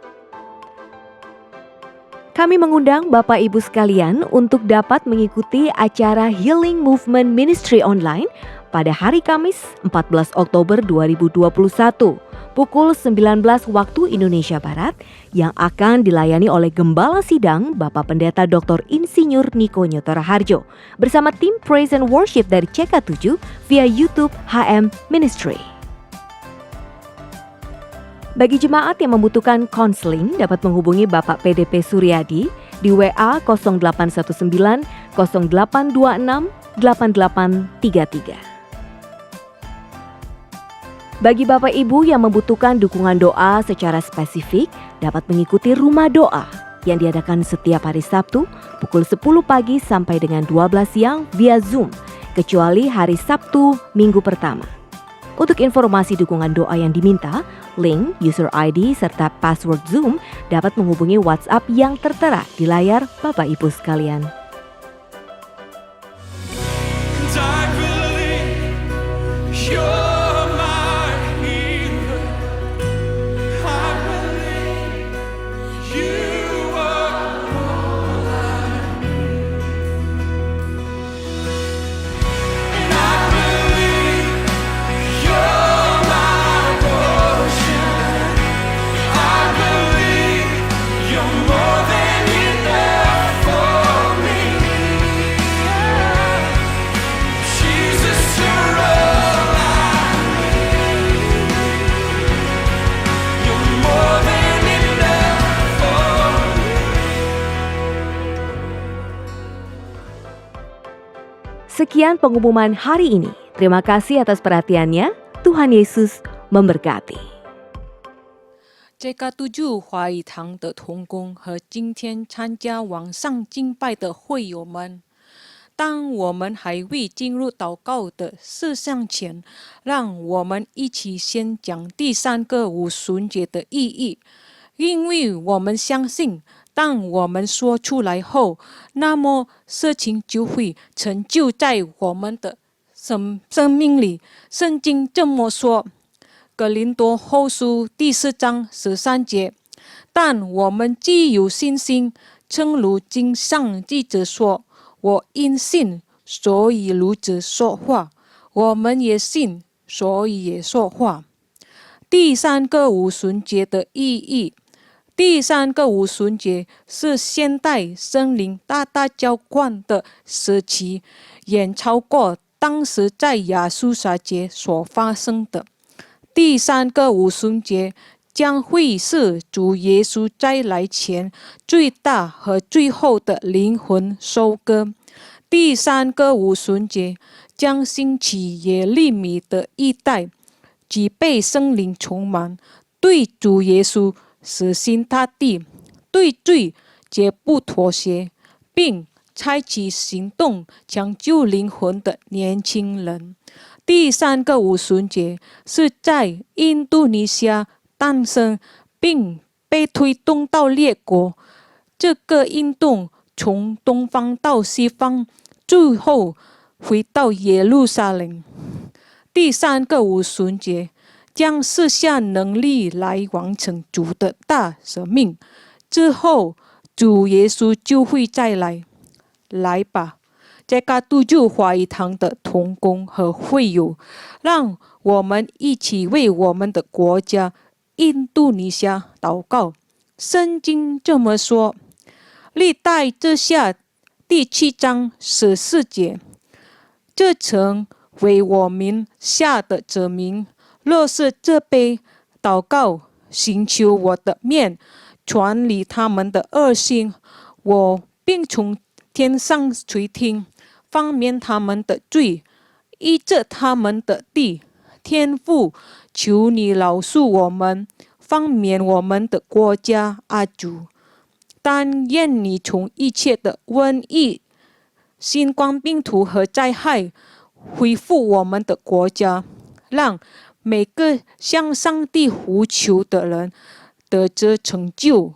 Kami mengundang Bapak Ibu sekalian untuk dapat mengikuti acara Healing Movement Ministry Online pada hari Kamis 14 Oktober 2021 pukul 19 waktu Indonesia Barat yang akan dilayani oleh Gembala Sidang Bapak Pendeta Dr. Insinyur Niko Nyoto Raharjo bersama tim Praise and Worship dari CK7 via YouTube HM Ministry. Bagi jemaat yang membutuhkan konseling dapat menghubungi Bapak PDP Suryadi di WA 0819 0826 8833. Bagi Bapak Ibu yang membutuhkan dukungan doa secara spesifik dapat mengikuti rumah doa yang diadakan setiap hari Sabtu pukul 10 pagi sampai dengan 12 siang via Zoom kecuali hari Sabtu minggu pertama. Untuk informasi dukungan doa yang diminta, link, user ID, serta password Zoom dapat menghubungi WhatsApp yang tertera di layar Bapak Ibu sekalian. Sekian pengumuman hari ini. Terima kasih atas perhatiannya. Tuhan Yesus memberkati.这个督助华语堂的同工和今天参加网上敬拜的会友们，当我们还未进入祷告的事项前，让我们一起先讲第三个五旬节的意义，因为我们相信，当我们说出来后，那么事情就会成就在我们的生命里。圣经这么说。格林多后书第4章13节，但我们既有信心，正如经上记着说：“我因信，所以如此说话。”我们也信，所以也说话。第三个五旬节的意义，第三个五旬节是现代圣灵大大浇灌的时期，远超过当时在亚述撒节所发生的。第三个五旬节将会是主耶稣再来前最大和最后的灵魂收割。第三个五旬节将兴起耶利米的一代，即被圣灵充满，对主耶稣死心塌地，对罪绝不妥协，并采取行动抢救灵魂的年轻人。第三个五旬节是在印度尼西亚诞生，并被推动到列国。这个运动从东方到西方，最后回到耶路撒冷。第三个五旬节将赐下能力来完成主的大使命，之后主耶稣就会再来。来吧，这个督救华语堂的同工和会友，让我们一起为我们的国家印度尼西亚祷告。圣经这么说，历代志下第7章14节，这曾为我民下的指明，若是这杯祷告寻求我的面，传理他们的恶行，我并从天上垂听，方免他们的罪，医治他们的地。天父，求你饶恕我们，方免我们的国家，阿主。但愿你从一切的瘟疫、新冠病毒和灾害恢复我们的国家，让每个向上帝呼求的人得着成就。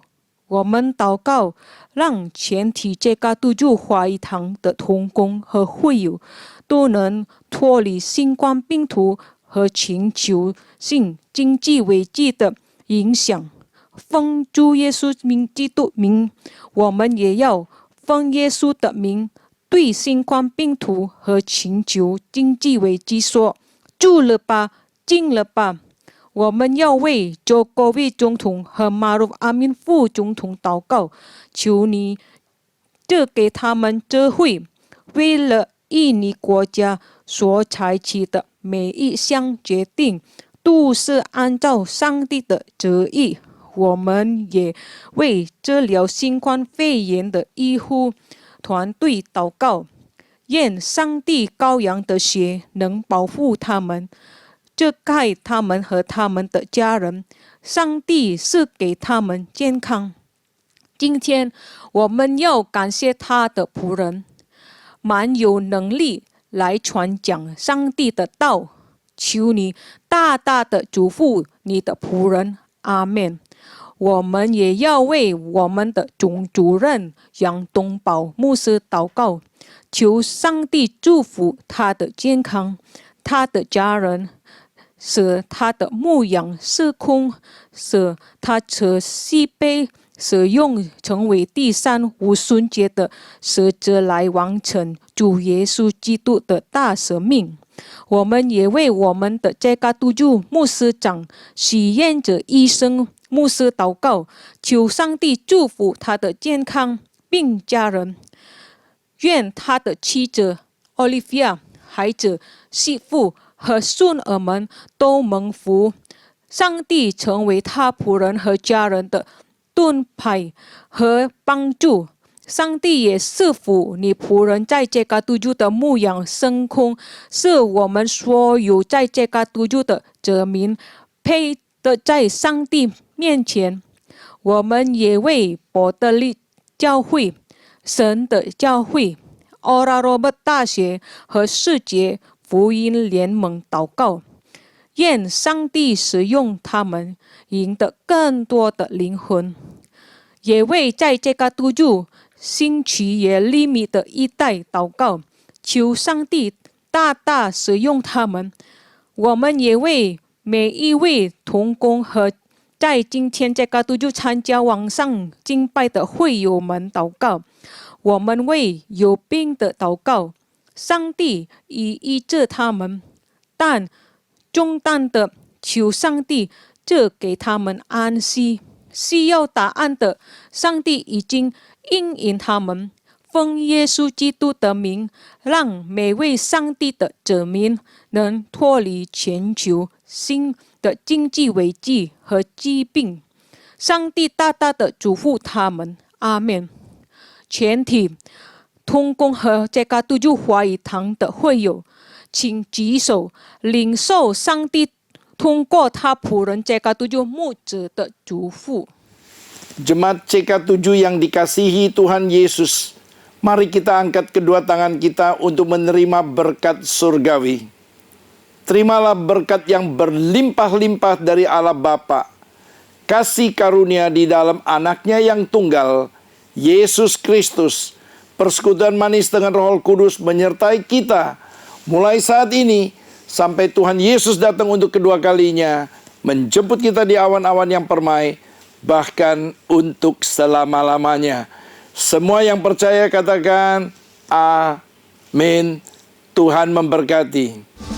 我们祷告，让全体这个督救华语堂的同工和会友都能脱离新冠病毒和全球性经济危机的影响。奉主耶稣基督名，我们也要奉耶稣的名，对新冠病毒和全球经济危机说：住了吧，静了吧。我们要为佐科维总统和马鲁阿敏副总统祷告，求你这给他们智慧，为了印尼国家所采取的每一项决定，都是按照上帝的旨意。我们也为治疗新冠肺炎的医护团队祷告，愿上帝羔羊的血能保护他们，遮盖他们和他们的家人。上帝是给他们健康。今天我们要感谢他的仆人，蛮有能力来传讲上帝的道。求你大大的祝福你的仆人，阿们。我们也要为我们的总主任杨东宝牧师祷告，求上帝祝福他的健康，他的家人，使他的牧养事工，使他持续被使用成为第三五旬节的使者来完成主耶稣基督的大使命。我们也为我们的这个督救牧师长许愿者医生牧师祷告，求上帝祝福他的健康并家人。愿他的妻子 Olivia、孩子、媳妇和孙儿们都蒙福，上帝成为他仆人和家人的盾牌和帮助，上帝也赐福你仆人在这个督住的牧养升空，是我们所有在这个督住的子民配得在上帝面前。我们也为伯特利教会、神的教会、Oral Roberts 大学和世界福音联盟祷告，愿上帝使用他们，赢得更多的灵魂。也为在这个督住兴起也利米的一代祷告，求上帝大大使用他们。我们也为每一位同工和在今天这个督住参加网上敬拜的会友们祷告。我们为有病的祷告，上帝已医治他们，但重担的求上帝这给他们安息。需要答案的，上帝已经应允他们。奉耶稣基督的名，让每位上帝的子民能脱离全球性的经济危机和疾病。上帝大大的祝福他们，阿们。全体同工和这个督住华语堂的会友，请举手领受上帝通过他仆人这个督住牧者的祝福。 Jemaat CK7 yang dikasihi Tuhan Yesus, mari kita angkat kedua tangan kita untuk menerima berkat surgawi. Terimalah berkat yang berlimpah-limpah dari Allah Bapa, kasih karunia di dalam anaknya yang tunggal, Yesus Kristus, persekutuan manis dengan Roh Kudus menyertai kita mulai saat ini sampai Tuhan Yesus datang untuk kedua kalinya, menjemput kita di awan-awan yang permai, bahkan untuk selama-lamanya. Semua yang percaya katakan amin. Tuhan memberkati.